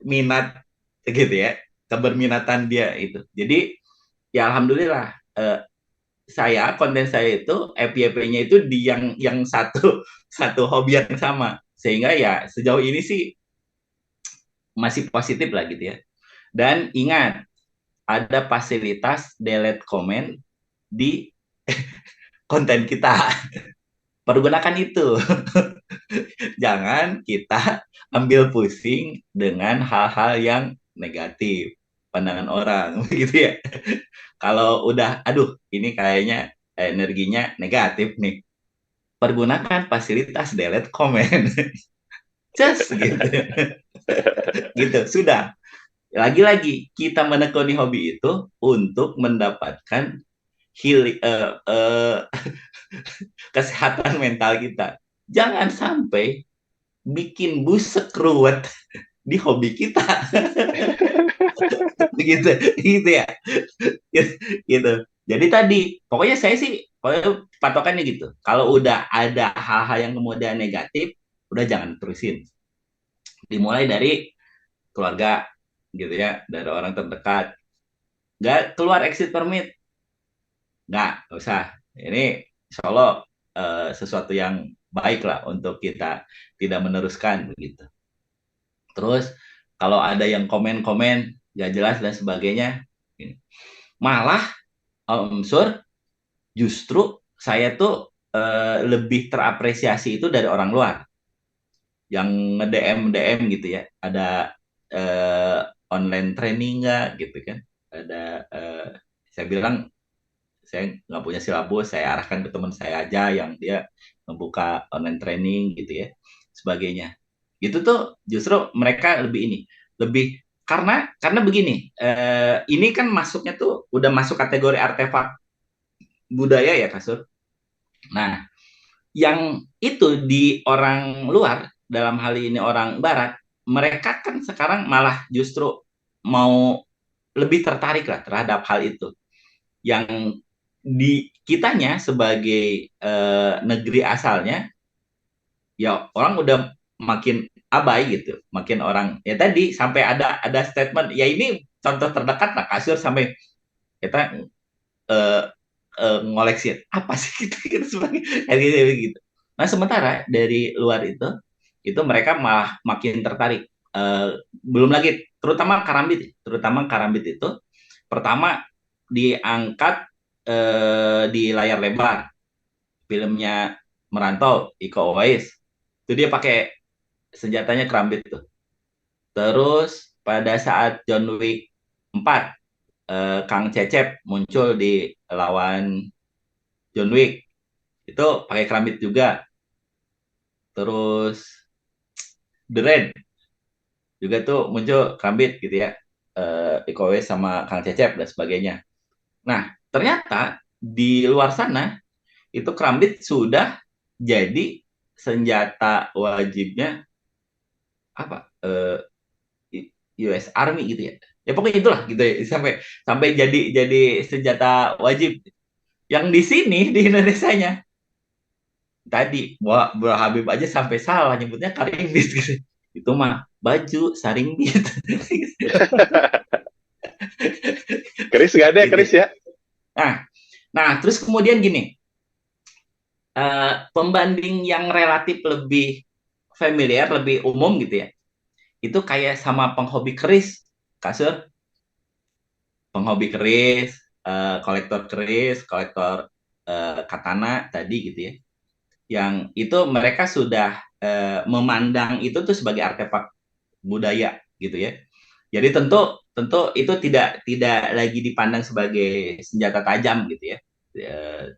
[SPEAKER 1] minat gitu ya, keberminatan dia itu. Jadi ya alhamdulillah konten saya itu FYP-nya itu di yang satu satu hobi yang sama sehingga ya sejauh ini sih masih positif lah gitu ya. Dan ingat ada fasilitas delete comment di konten kita. Pergunakan itu. Jangan kita ambil pusing dengan hal-hal yang negatif, pandangan orang gitu ya. Kalau udah aduh ini kayaknya energinya negatif nih, pergunakan fasilitas delete comment. Just gitu. Gitu, sudah. Lagi-lagi kita menekuni hobi itu untuk mendapatkan healing kesehatan mental kita. Jangan sampai bikin busek ruwet di hobi kita. Begitu, gitu ya. Gitu. Jadi tadi, pokoknya saya sih, pokoknya patokannya gitu. Kalau udah ada hal-hal yang kemudian negatif, udah jangan terusin. Dimulai dari keluarga, gitu ya, dari orang terdekat. Nggak keluar exit permit, nggak usah. Ini insya Allah sesuatu yang baik lah untuk kita tidak meneruskan begitu. Terus kalau ada yang komen-komen nggak jelas dan sebagainya, malah Sur, justru saya tuh lebih terapresiasi itu dari orang luar yang nge-DM DM gitu ya. Ada eh, online training nggak gitu kan? Ada saya bilang saya nggak punya silabus, saya arahkan ke teman saya aja yang dia membuka online training gitu ya, sebagainya. Itu tuh justru mereka lebih ini, lebih karena begini, ini kan masuknya tuh udah masuk kategori artefak budaya ya Kasur. Nah, yang itu di orang luar, dalam hal ini orang barat, mereka kan sekarang malah justru mau lebih tertarik lah terhadap hal itu. Yang di kitanya sebagai negeri asalnya, ya orang udah makin abai gitu, makin orang ya tadi sampai ada statement ya ini contoh terdekat lah kasur sampai kita eh, ngoleksi apa sih gitu, gitu sebagai gitu. Nah sementara dari luar itu mereka malah makin tertarik. Belum lagi terutama karambit itu pertama diangkat di layar lebar filmnya Merantau Iko Uwais itu dia pakai senjatanya kerambit tuh. Terus pada saat John Wick 4 Kang Cecep muncul di lawan John Wick itu pakai kerambit juga. Terus The Raid juga tuh muncul kerambit gitu ya. Iko Uwais sama Kang Cecep dan sebagainya. Nah, ternyata di luar sana itu kerambit sudah jadi senjata wajibnya apa US Army gitu ya. Ya pokoknya itulah gitu ya sampai sampai jadi senjata wajib. Yang di sini di Indonesia-nya tadi Buah Habib aja sampai salah nyebutnya karimbit gitu. Itu mah baju saringbit
[SPEAKER 3] Chris nggak ada ya,
[SPEAKER 1] gitu.
[SPEAKER 3] Chris ya?
[SPEAKER 1] Nah, nah terus kemudian gini, pembanding yang relatif lebih familiar, lebih umum gitu ya. Itu kayak sama penghobi keris, kasur, penghobi keris, kolektor katana tadi gitu ya. Yang itu mereka sudah memandang itu tuh sebagai artefak budaya gitu ya. Jadi tentu tentu itu tidak lagi dipandang sebagai senjata tajam gitu ya.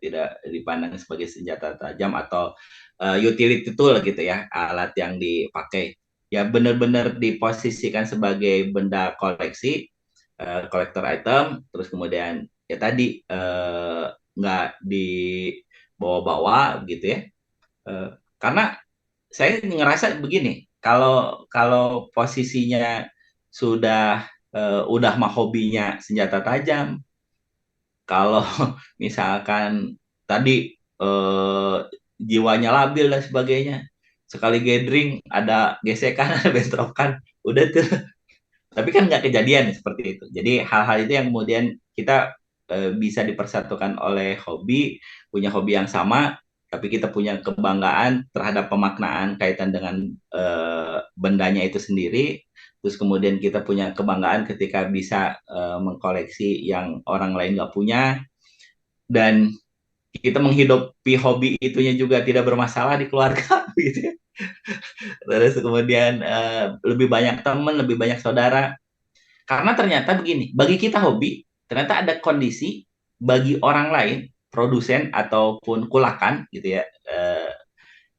[SPEAKER 1] Tidak dipandang sebagai senjata tajam atau utility tool gitu ya, alat yang dipakai. Ya benar-benar diposisikan sebagai benda koleksi, kolektor item, terus kemudian ya tadi nggak dibawa-bawa gitu ya. Eh, karena saya ngerasa begini, kalau kalau posisinya sudah udah mah hobinya senjata tajam, kalau misalkan tadi jiwanya labil dan sebagainya, sekali gathering ada gesekan, ada bentrokan, udah tuh. Tapi kan nggak kejadian seperti itu. Jadi hal-hal itu yang kemudian kita bisa dipersatukan oleh hobi, punya hobi yang sama, tapi kita punya kebanggaan terhadap pemaknaan kaitan dengan bendanya itu sendiri. Terus kemudian kita punya kebanggaan ketika bisa mengkoleksi yang orang lain nggak punya, dan kita menghidupi hobi itunya juga tidak bermasalah di keluarga gitu ya. Terus kemudian lebih banyak teman, lebih banyak saudara. Karena ternyata begini, bagi kita hobi, ternyata ada kondisi bagi orang lain, produsen ataupun kulakan gitu ya,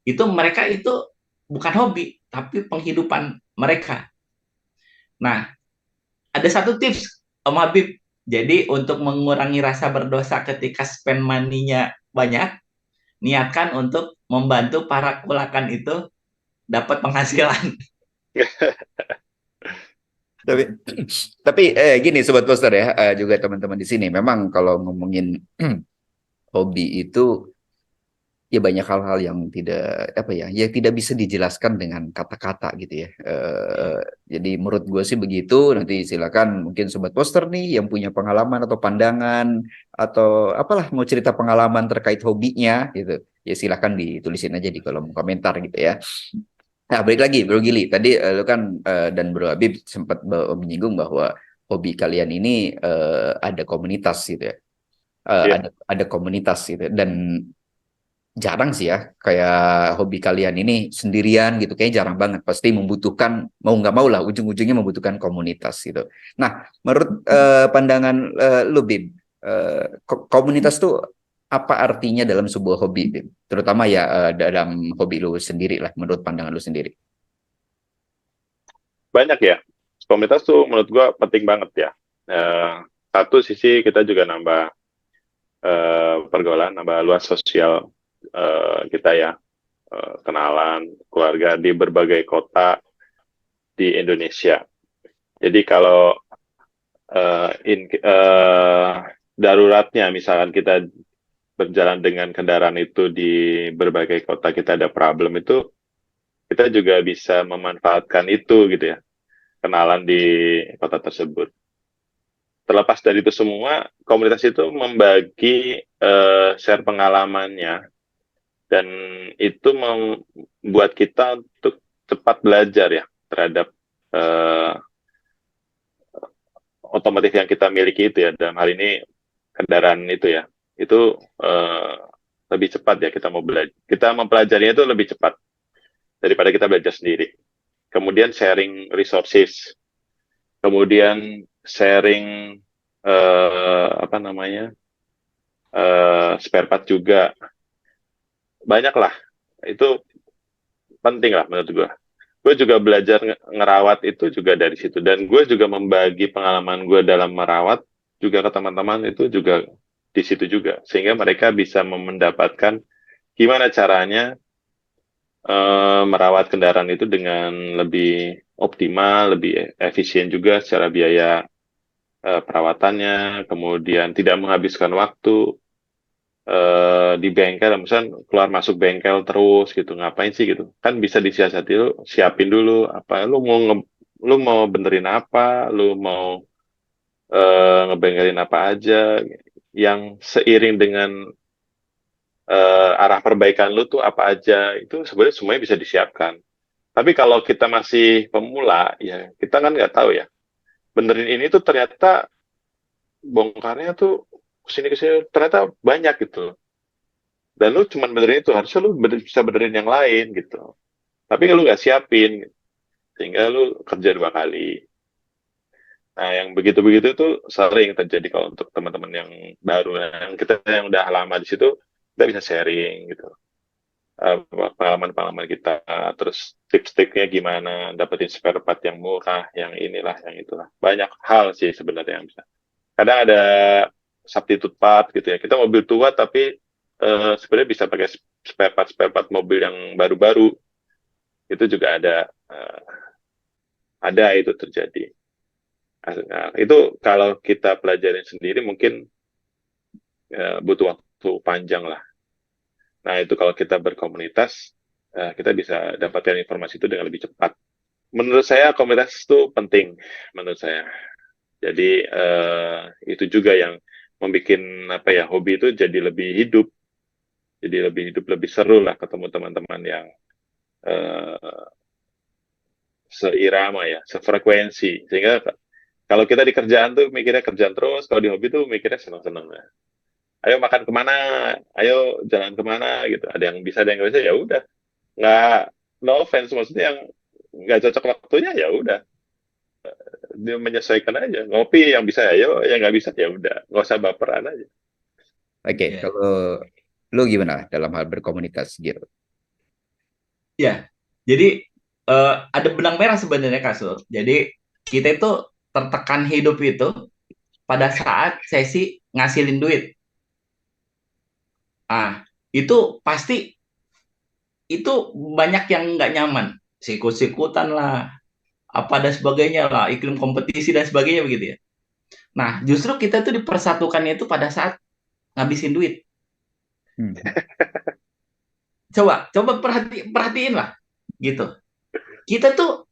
[SPEAKER 1] itu mereka itu bukan hobi, tapi penghidupan mereka. Nah, ada satu tips, Om Habib. Jadi untuk mengurangi rasa berdosa ketika spend money-nya banyak, niatkan untuk membantu para kulakan itu dapat penghasilan.
[SPEAKER 2] Tapi tapi gini sobat poster ya, juga teman-teman di sini. Memang kalau ngomongin hobi itu ya banyak hal-hal yang tidak apa ya, ya tidak bisa dijelaskan dengan kata-kata gitu ya. Jadi menurut gue sih begitu. Nanti silakan mungkin sobat poster nih yang punya pengalaman atau pandangan atau apalah mau cerita pengalaman terkait hobinya gitu. Ya silakan ditulisin aja di kolom komentar gitu ya. Nah, balik lagi Bro Gili. Tadi lu kan dan Bro Habib sempat menyinggung bahwa hobi kalian ini ada komunitas gitu ya.
[SPEAKER 3] Iya,
[SPEAKER 2] Ada komunitas gitu dan jarang sih ya kayak hobi kalian ini sendirian gitu kayak jarang banget pasti membutuhkan mau nggak mau lah ujung-ujungnya membutuhkan komunitas gitu. Nah menurut pandangan lu Bib, komunitas tuh apa artinya dalam sebuah hobi Bib? Terutama ya dalam hobi lu sendiri lah menurut pandangan lu sendiri.
[SPEAKER 3] banyak ya. Komunitas tuh menurut gua penting banget ya. Eh, Satu sisi kita juga nambah pergaulan, nambah luas sosial kita ya. Kenalan, keluarga di berbagai kota di Indonesia. Jadi kalau daruratnya, misalkan kita berjalan dengan kendaraan itu di berbagai kota, kita ada problem itu, kita juga bisa memanfaatkan itu gitu ya, kenalan di kota tersebut. Terlepas dari itu semua, komunitas itu membagi share pengalamannya, dan itu membuat kita untuk cepat belajar ya terhadap eh, otomotif yang kita miliki itu ya, dalam hal ini kendaraan itu ya, itu lebih cepat ya kita mempelajarinya itu lebih cepat daripada kita belajar sendiri. Kemudian sharing resources, kemudian sharing apa namanya spare part juga, banyak lah. Itu penting lah menurut gue. Gue juga belajar ngerawat itu juga dari situ, dan gue juga membagi pengalaman gue dalam merawat juga ke teman-teman itu juga di situ juga, sehingga mereka bisa mendapatkan gimana caranya merawat kendaraan itu dengan lebih optimal, lebih efisien juga secara biaya perawatannya, kemudian tidak menghabiskan waktu di bengkel, misalnya keluar masuk bengkel terus gitu, ngapain sih gitu? Kan bisa disiasati, lu siapin dulu apa, lu mau benerin apa, lu mau ngebengkelin apa aja, yang seiring dengan arah perbaikan lu tuh apa aja, itu sebenarnya semuanya bisa disiapkan. Tapi kalau kita masih pemula, ya kita kan nggak tahu ya. Benerin ini tuh ternyata bongkarnya tuh kesini-kesini ternyata banyak gitu. Dan lu cuma benerin itu, harusnya lu bisa benerin yang lain gitu. Tapi kalau nggak siapin, sehingga lu kerja 2 kali. Nah, yang begitu-begitu itu sering terjadi kalau untuk teman-teman yang baru. Nah, yang kita yang udah lama di situ, kita bisa sharing gitu. Pengalaman-pengalaman kita, terus tips-tipsnya gimana, dapetin spare part yang murah, yang inilah, yang itulah. Banyak hal sih sebenarnya yang bisa. Kadang ada substitute part gitu ya. Kita mobil tua tapi sebenarnya bisa pakai spare part mobil yang baru-baru. Itu juga ada itu terjadi. Nah, itu kalau kita pelajarin sendiri mungkin butuh waktu panjang lah. Nah, itu kalau kita berkomunitas, kita bisa dapatkan informasi itu dengan lebih cepat. Menurut saya komunitas itu penting, menurut saya. Jadi itu juga yang membuat apa ya, hobi itu jadi lebih hidup, lebih seru lah, ketemu teman-teman yang seirama ya, sefrekuensi. Sehingga kalau kita di kerjaan tuh mikirnya kerjaan terus, kalau di hobi tuh mikirnya senang-senang. Ayo makan kemana, ayo jalan kemana gitu. Ada yang bisa, ada yang nggak bisa, ya udah. Nggak, no offense, maksudnya yang nggak cocok waktunya ya udah. Dia menyesuaikan aja. Ngopi yang bisa ayo, yang nggak bisa ya udah. Nggak usah baperan aja.
[SPEAKER 2] Oke,
[SPEAKER 1] Ya,
[SPEAKER 2] kalau lu gimana dalam hal berkomunitas gitu?
[SPEAKER 1] ya. Jadi ada benang merah sebenarnya Kasur. Jadi kita itu tertekan hidup itu pada saat sesi ngasilin duit. Ah, itu pasti itu banyak yang nggak nyaman, sikut-sikutan lah, apa dan sebagainya lah, iklim kompetisi dan sebagainya begitu ya. Nah, justru kita tuh dipersatukannya itu pada saat ngabisin duit.
[SPEAKER 2] Hmm.
[SPEAKER 1] Coba perhatiin lah, gitu. Kita tuh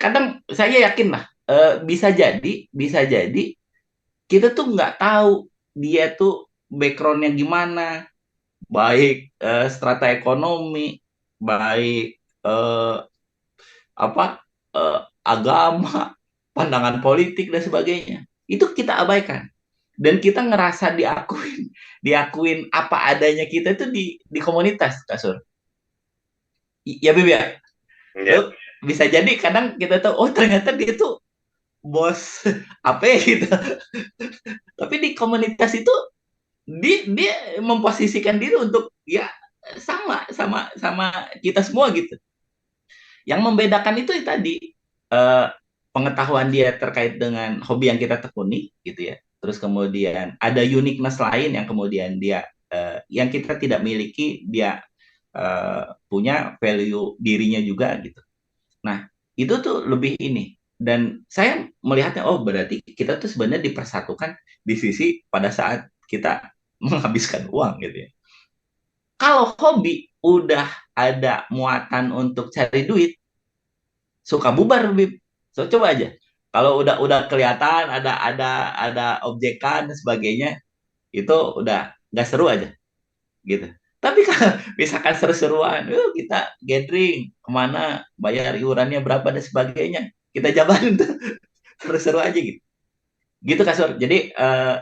[SPEAKER 1] kadang saya yakin lah, bisa jadi kita tuh nggak tahu dia tuh backgroundnya gimana, baik strata ekonomi, baik apa agama, pandangan politik dan sebagainya. Itu kita abaikan. Dan kita ngerasa diakuin apa adanya kita itu di komunitas, Kasur. Ya, Bib ya.
[SPEAKER 3] Ya.
[SPEAKER 1] Lu bisa jadi kadang kita tuh, oh ternyata dia tuh bos apa ya gitu. Tapi di komunitas itu dia memposisikan diri untuk ya sama sama sama kita semua gitu. Yang membedakan itu tadi eh, pengetahuan dia terkait dengan hobi yang kita tekuni gitu ya. Terus kemudian ada uniqueness lain yang kemudian dia yang kita tidak miliki, dia punya value dirinya juga gitu. Nah, itu tuh lebih ini. Dan saya melihatnya, oh berarti kita tuh sebenarnya dipersatukan di sisi pada saat kita menghabiskan uang gitu ya. Kalau hobi udah ada muatan untuk cari duit, suka bubar, Bib. So coba aja. Kalau udah kelihatan ada objekan dan sebagainya, itu udah nggak seru aja gitu. Tapi kalau misalkan seru-seruan, yuk kita gathering kemana, bayar iurannya berapa dan sebagainya, kita jabanin tuh seru-seru aja gitu. gitu Kasur. Jadi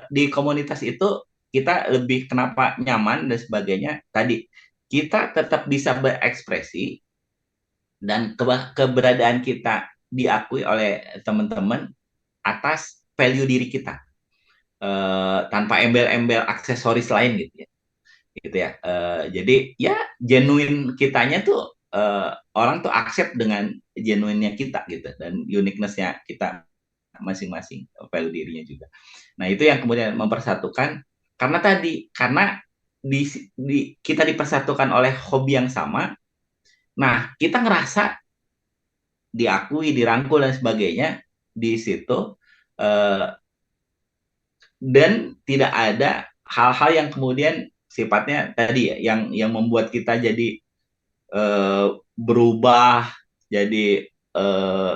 [SPEAKER 1] di komunitas itu kita lebih kenapa nyaman dan sebagainya. Tadi kita tetap bisa berekspresi dan keberadaan kita diakui oleh teman-teman atas value diri kita tanpa embel-embel aksesoris lain gitu ya. Jadi ya genuine kitanya tuh orang tuh accept dengan genuine-nya kita gitu dan uniqueness-nya kita masing-masing value dirinya juga. Nah itu yang kemudian mempersatukan karena kita dipersatukan oleh hobi yang sama. Nah kita ngerasa diakui, dirangkul dan sebagainya di situ eh, dan tidak ada hal-hal yang kemudian sifatnya tadi ya yang membuat kita jadi berubah jadi eh,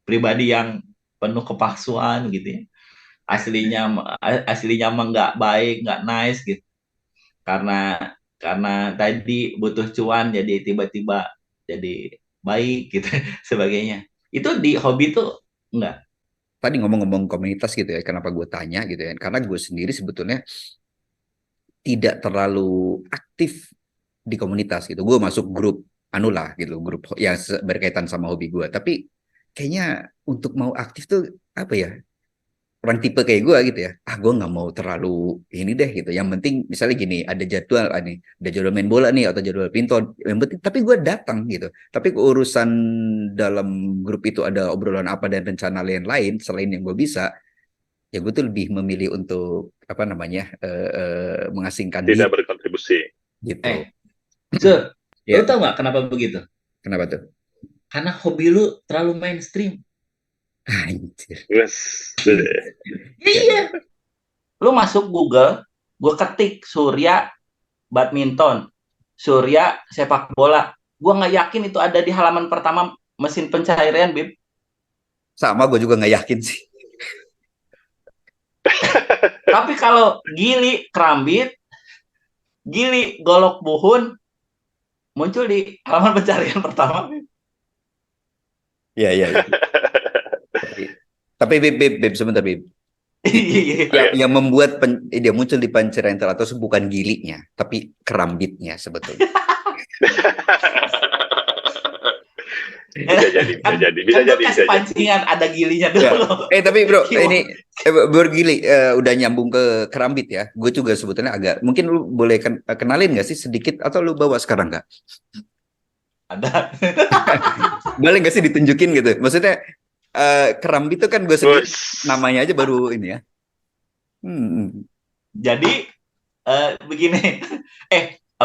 [SPEAKER 1] pribadi yang penuh kepalsuan gitu ya aslinya aslinya mah nggak baik nggak nice gitu karena tadi butuh cuan jadi tiba-tiba jadi baik gitu sebagainya itu di hobi tuh enggak.
[SPEAKER 2] Tadi ngomong-ngomong komunitas gitu ya, kenapa gue tanya gitu ya? Karena gue sendiri sebetulnya tidak terlalu aktif di komunitas gitu. Gue masuk grup anu lah gitu, grup yang berkaitan sama hobi gue. Tapi kayaknya untuk mau aktif tuh apa ya? Orang tipe kayak gue gitu ya. Ah, gue nggak mau terlalu ini deh gitu. Yang penting misalnya gini, ada jadwal main bola nih atau jadwal pintu. Yang penting, tapi gue datang gitu. Tapi urusan dalam grup itu ada obrolan apa dan rencana lain-lain selain yang gue bisa, ya gue tuh lebih memilih untuk apa namanya mengasingkan
[SPEAKER 3] Tidak
[SPEAKER 2] diri
[SPEAKER 3] berkontribusi.
[SPEAKER 2] gitu.
[SPEAKER 1] Lu
[SPEAKER 2] Ya,
[SPEAKER 1] tau nggak kenapa begitu?
[SPEAKER 2] kenapa tuh?
[SPEAKER 1] Karena hobi lu terlalu mainstream.
[SPEAKER 2] Anjir.
[SPEAKER 3] Yes.
[SPEAKER 2] Ya,
[SPEAKER 1] Iya, lu masuk Google, gue ketik Surya badminton, Surya sepak bola. Gue nggak yakin itu ada di halaman pertama mesin pencarian, Bib.
[SPEAKER 2] sama gue juga nggak yakin sih.
[SPEAKER 1] Tapi kalau Gili Kerambit, Gili Golok Buhun muncul di halaman pencarian pertama.
[SPEAKER 2] Iya, iya, iya. Tapi Bib, sebentar Bib. Yang membuat dia muncul di pencarian teratas bukan gilinya, tapi kerambitnya sebetulnya.
[SPEAKER 3] Bisa jadi.
[SPEAKER 1] Kasih pancingan ada gilinya dulu.
[SPEAKER 2] Ya. Tapi bro, ini bergili udah nyambung ke kerambit ya. Gue juga sebetulnya agak, mungkin lu boleh kenalin nggak sih sedikit atau lu bawa sekarang nggak?
[SPEAKER 1] Ada.
[SPEAKER 2] Boleh nggak sih ditunjukin gitu? Maksudnya kerambit itu kan gue sendiri namanya aja baru ini ya.
[SPEAKER 1] Jadi begini,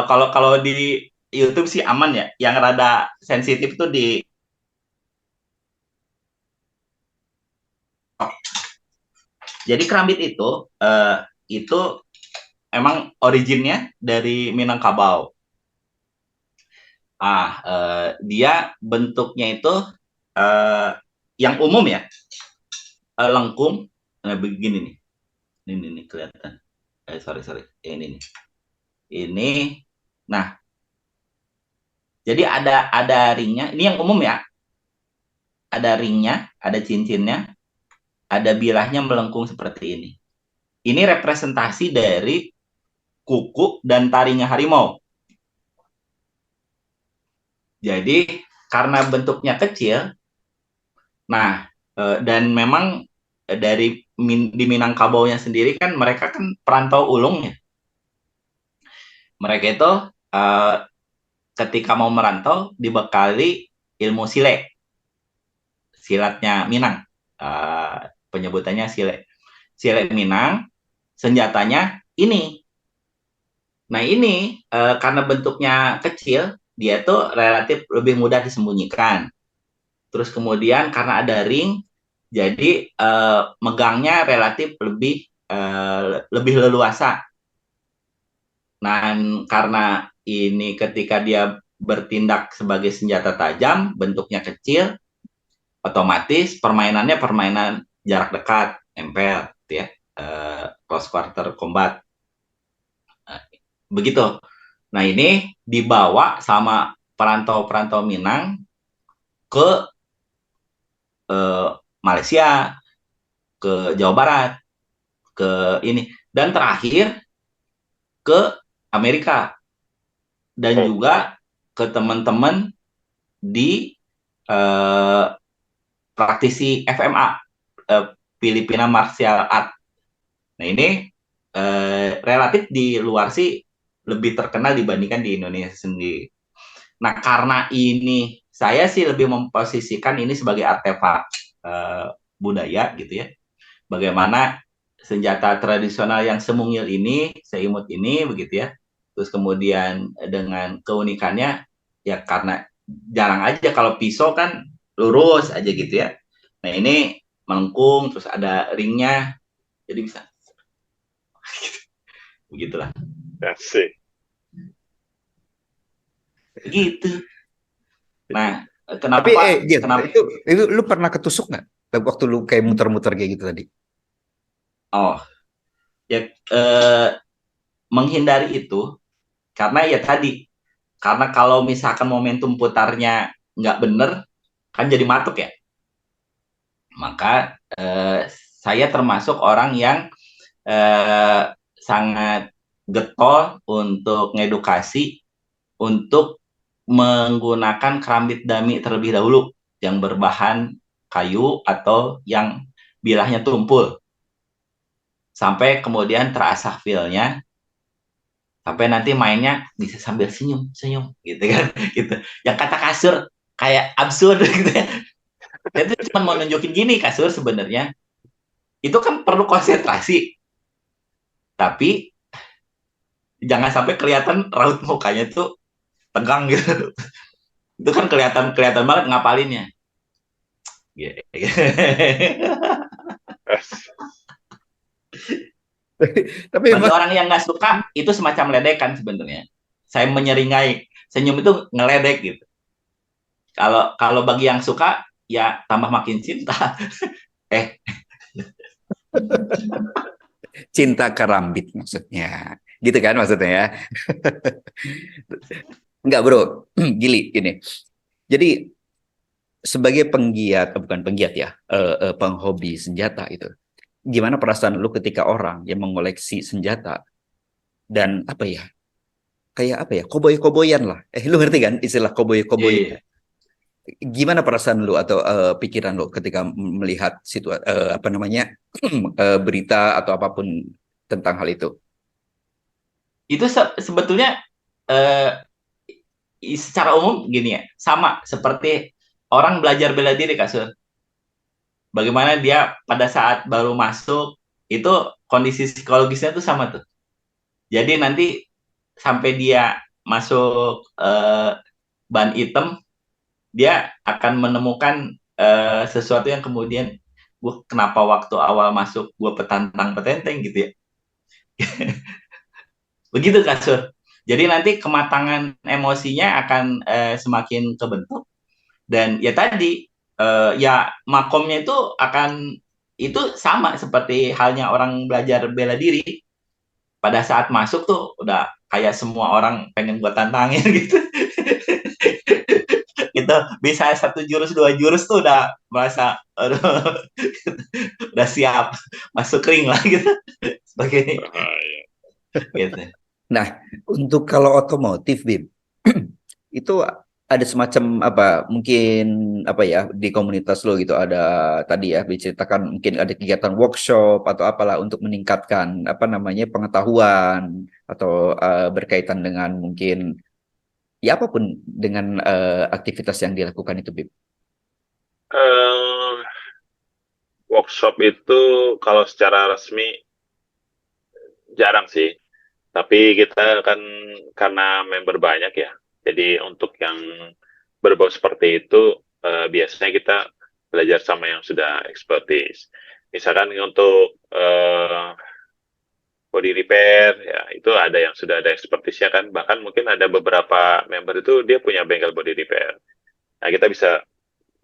[SPEAKER 1] kalau di YouTube sih aman ya. Yang rada sensitif tuh di jadi kerambit itu emang originnya dari Minangkabau. Dia bentuknya itu yang umum ya, lengkung. Nah, begini nih. Ini kelihatan. Sorry. Ini nih. Ini. Nah, jadi ada ringnya. Ini yang umum ya. Ada ringnya, ada cincinnya, ada bilahnya melengkung seperti ini. Ini representasi dari kuku dan taringnya harimau. Jadi karena bentuknya kecil, nah dan memang di Minangkabau-nya sendiri kan mereka kan perantau ulung ya. Mereka itu ketika mau merantau dibekali ilmu silatnya Minang. Penyebutannya silet Minang, senjatanya ini. Nah ini karena bentuknya kecil, dia tuh relatif lebih mudah disembunyikan. Terus kemudian karena ada ring, jadi megangnya relatif lebih leluasa. Nah karena ini ketika dia bertindak sebagai senjata tajam, bentuknya kecil, otomatis permainannya permainan jarak dekat, nempel, gitu ya, close quarter combat. Begitu. Nah ini dibawa sama perantau-perantau Minang ke Malaysia. ke Jawa Barat, ke ini, dan terakhir ke Amerika, dan
[SPEAKER 3] Oh,
[SPEAKER 1] juga ke teman-teman di eh, praktisi FMA, Filipina Martial Art. Nah ini relatif di luar sih lebih terkenal dibandingkan di Indonesia sendiri. Nah karena ini saya sih lebih memposisikan ini sebagai artefak budaya gitu ya. Bagaimana senjata tradisional yang semungil ini, seimut ini begitu ya. Terus kemudian dengan keunikannya ya karena jarang aja kalau pisau kan lurus aja gitu ya. Nah ini melengkung terus ada ringnya jadi bisa begitulah.
[SPEAKER 3] asik.
[SPEAKER 1] Begitu. Nah,
[SPEAKER 2] Tapi
[SPEAKER 1] kenapa
[SPEAKER 2] Gil,
[SPEAKER 1] kenapa
[SPEAKER 2] itu lu pernah ketusuk nggak waktu lu kayak muter-muter kayak gitu tadi?
[SPEAKER 1] oh ya menghindari itu karena ya tadi karena kalau misalkan momentum putarnya nggak bener kan jadi matuk ya. Maka saya termasuk orang yang eh, sangat getol untuk ngedukasi untuk menggunakan kerambit dami terlebih dahulu yang berbahan kayu atau yang bilahnya tumpul sampai kemudian terasa feel-nya sampai nanti mainnya bisa sambil senyum senyum gitu kan gitu yang kata kasur kayak absurd gitu ya. Saya tuh cuma mau nunjukin gini kasur sebenarnya itu kan perlu konsentrasi tapi jangan sampai kelihatan raut mukanya tuh tegang gitu. Itu kan kelihatan kelihatan banget ngapalinnya. Yeah.
[SPEAKER 3] As-
[SPEAKER 2] Tapi
[SPEAKER 1] Bagi
[SPEAKER 2] emang
[SPEAKER 1] orang yang nggak suka itu semacam ledekan sebenarnya. Saya menyeringai senyum itu ngeledek gitu. Kalau kalau bagi yang suka ya tambah makin cinta. eh
[SPEAKER 2] cinta kerambit maksudnya. Gitu kan maksudnya ya. Enggak bro, gili gini. Jadi sebagai penggiat, bukan penggiat ya, penghobi senjata itu. Gimana perasaan lu ketika orang yang mengoleksi senjata dan apa ya, kayak apa ya, koboy-koboyan lah. Lu ngerti kan istilah
[SPEAKER 1] iya,
[SPEAKER 2] koboy-koboy?
[SPEAKER 1] iya.
[SPEAKER 2] Gimana perasaan lu atau pikiran lu ketika melihat situasi apa namanya berita atau apapun tentang hal itu?
[SPEAKER 1] Itu sebetulnya eh, secara umum gini ya, sama seperti orang belajar bela diri kasus. Bagaimana dia pada saat baru masuk itu kondisi psikologisnya tuh sama tuh. Jadi nanti sampai dia masuk ban hitam, dia akan menemukan sesuatu yang kemudian gue kenapa waktu awal masuk gue petantang petenteng gitu ya. Begitu kasur. Jadi nanti kematangan emosinya akan semakin kebentuk dan ya tadi ya makomnya itu akan itu sama seperti halnya orang belajar bela diri pada saat masuk tuh udah kayak semua orang pengen buat tantangin gitu. Gitu bisa satu jurus dua jurus tuh udah merasa aduh, udah siap masuk ring lah gitu sebagai
[SPEAKER 3] Bahaya.
[SPEAKER 1] gitu.
[SPEAKER 2] Nah, untuk kalau otomotif, Bim, itu ada semacam apa? Mungkin apa ya di komunitas lo gitu ada tadi ya diceritakan mungkin ada kegiatan workshop atau apalah untuk meningkatkan apa namanya pengetahuan atau berkaitan dengan mungkin ya apapun dengan aktivitas yang dilakukan itu, Bim.
[SPEAKER 3] Eh, Workshop itu kalau secara resmi jarang sih. Tapi kita kan karena member banyak ya. Jadi untuk yang berbau seperti itu biasanya kita belajar sama yang sudah expertise. Misalkan untuk body repair ya itu ada yang sudah ada expertise-nya kan. Bahkan mungkin ada beberapa member itu dia punya bengkel body repair. Nah, kita bisa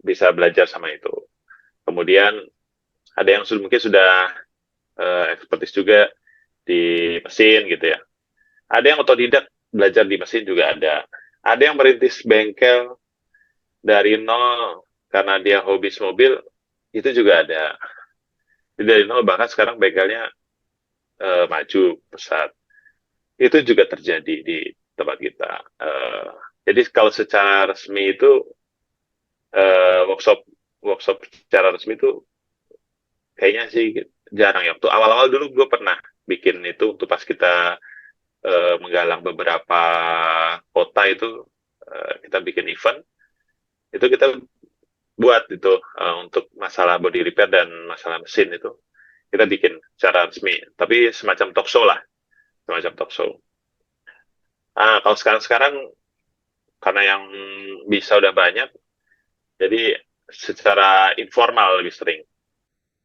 [SPEAKER 3] bisa belajar sama itu. Kemudian ada yang mungkin sudah expertise juga di mesin gitu ya. Ada yang otodidak belajar di mesin juga ada. Ada yang merintis bengkel dari nol karena dia hobi mobil, itu juga ada. dari nol, bahkan sekarang bengkelnya maju pesat. Itu juga terjadi di tempat kita. Jadi kalau secara resmi itu workshop workshop secara resmi itu kayaknya sih jarang ya. Waktu awal-awal dulu gue pernah bikin itu, waktu pas kita menggalang beberapa kota itu, kita bikin event itu, kita buat itu untuk masalah body repair dan masalah mesin itu kita bikin secara resmi, tapi semacam talk show lah, semacam talk show. Kalau sekarang karena yang bisa udah banyak, jadi secara informal lebih sering.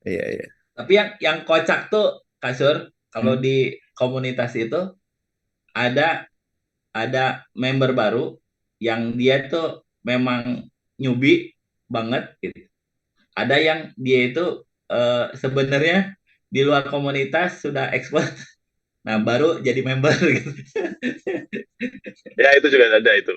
[SPEAKER 2] Iya, iya.
[SPEAKER 1] Tapi yang kocak tuh Kasur, kalau
[SPEAKER 2] Hmm.
[SPEAKER 1] di komunitas itu ada member baru yang dia tuh memang newbie banget gitu. Ada yang dia itu sebenarnya di luar komunitas sudah expert, nah baru jadi member gitu.
[SPEAKER 3] Ya itu juga ada itu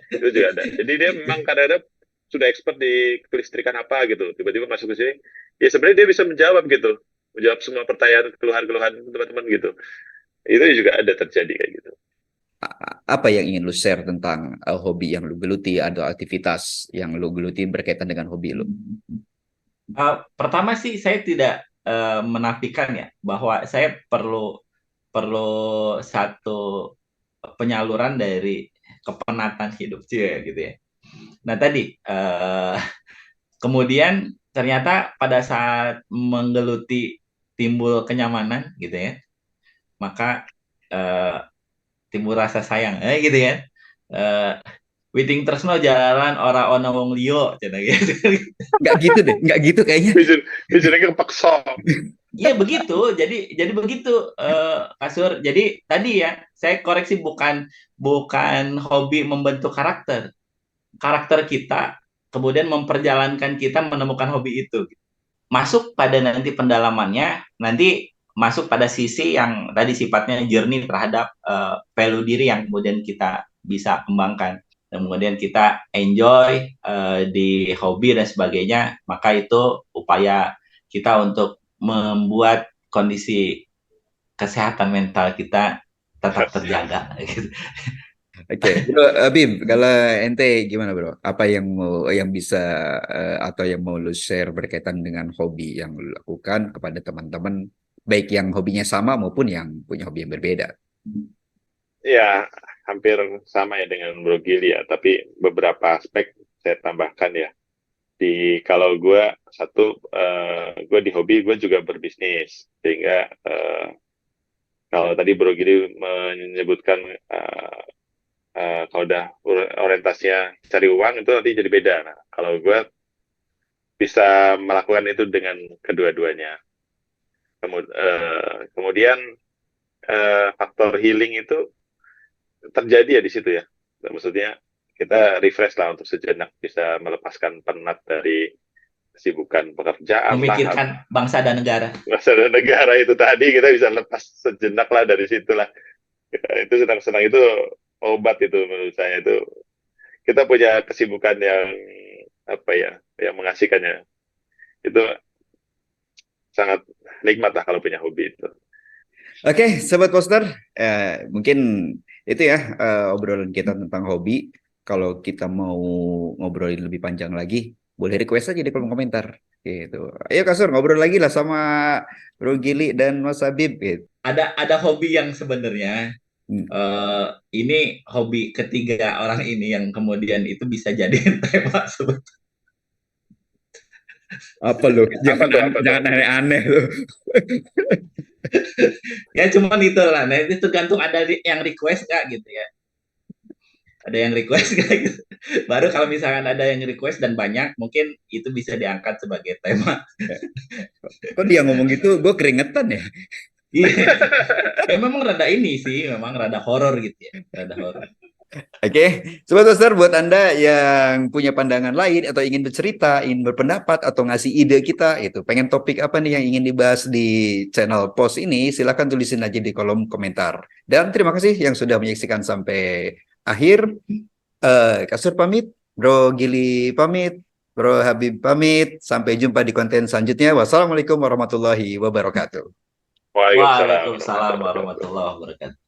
[SPEAKER 3] juga ada. Jadi dia memang kadang-kadang sudah expert di kelistrikan apa gitu, tiba-tiba masuk ke sini, ya sebenarnya dia bisa menjawab gitu, menjawab semua pertanyaan, keluhan-keluhan teman-teman gitu. Itu juga ada terjadi kayak gitu.
[SPEAKER 2] Apa yang ingin lu share tentang hobi yang lu geluti atau aktivitas yang lu geluti berkaitan dengan hobi lu?
[SPEAKER 1] Pertama sih saya tidak menafikan ya bahwa saya perlu perlu satu penyaluran dari kepenatan hidup sih ya, gitu ya. Nah tadi kemudian ternyata pada saat menggeluti timbul kenyamanan gitu ya, maka eh, timbul rasa sayang, gitu ya. Eh, Witing tresno jalan ora ono wong liya cenah gitu.
[SPEAKER 2] Nggak gitu deh, nggak gitu kayaknya.
[SPEAKER 3] Bisa kepaksa.
[SPEAKER 1] Iya begitu, jadi begitu Kasur. Jadi tadi ya saya koreksi, bukan bukan hobi membentuk karakter kita, kemudian memperjalankan kita menemukan hobi itu. Masuk pada nanti pendalamannya, nanti masuk pada sisi yang tadi sifatnya journey terhadap value diri yang kemudian kita bisa kembangkan. Dan kemudian kita enjoy di hobi dan sebagainya, maka itu upaya kita untuk membuat kondisi kesehatan mental kita tetap terjaga.
[SPEAKER 2] Oke, Bro Bim, kalau ente gimana bro? Apa yang mau yang bisa atau yang mau lu share berkaitan dengan hobi yang lu lakukan kepada teman-teman, baik yang hobinya sama maupun yang punya hobi yang berbeda?
[SPEAKER 3] Ya, hampir sama ya dengan Bro Gili ya, tapi beberapa aspek saya tambahkan ya. Kalau gue satu, gue di hobi gue juga berbisnis, sehingga kalau tadi Bro Gili menyebutkan kalau udah orientasinya cari uang itu nanti jadi beda. Nah, kalau gue bisa melakukan itu dengan kedua-duanya. Kemudian faktor healing itu terjadi ya di situ ya. Maksudnya kita refresh lah untuk sejenak, bisa melepaskan penat dari kesibukan pekerjaan lah,
[SPEAKER 1] Memikirkan bangsa dan negara.
[SPEAKER 3] bangsa dan negara itu tadi, kita bisa lepas sejenak lah dari situlah. Itu senang-senang itu obat itu menurut saya itu. Kita punya kesibukan yang apa ya, yang mengasihkannya. Itu sangat nikmat lah kalau punya hobi itu.
[SPEAKER 2] Oke, Sobat Poster, mungkin itu ya obrolan kita tentang hobi. Kalau kita mau ngobrolin lebih panjang lagi, boleh request aja di kolom komentar. Gitu. Ayo Kasur, ngobrol lagi lah sama Bro Gili dan Mas Habib. Gitu.
[SPEAKER 1] Ada hobi yang sebenarnya ini hobi ketiga orang ini yang kemudian itu bisa jadi tema sebetulnya.
[SPEAKER 2] Apa lo?
[SPEAKER 3] Apa tuh, apa tuh?
[SPEAKER 2] Jangan aneh-aneh lo.
[SPEAKER 1] Ya cuman itu lah, nah itu tergantung ada yang request nggak gitu ya, ada yang request nggak gitu. Baru kalau misalkan ada yang request dan banyak, mungkin itu bisa diangkat sebagai tema.
[SPEAKER 2] Kok dia ngomong gitu, gue keringetan ya.
[SPEAKER 1] Iya. Ya memang rada ini sih, memang rada horor gitu ya, rada horor.
[SPEAKER 2] Oke, Sobat Poster, buat Anda yang punya pandangan lain atau ingin bercerita, ingin berpendapat atau ngasih ide kita, itu pengen topik apa nih yang ingin dibahas di channel post ini, silahkan tulisin aja di kolom komentar. Dan terima kasih yang sudah menyaksikan sampai akhir. Kasur pamit, Bro Gili pamit. Bro Habib pamit. Sampai jumpa di konten selanjutnya. Wassalamualaikum warahmatullahi wabarakatuh.
[SPEAKER 3] Waalaikumsalam
[SPEAKER 1] Waalaikumsalam
[SPEAKER 3] warahmatullahi wabarakatuh.
[SPEAKER 1] warahmatullahi wabarakatuh.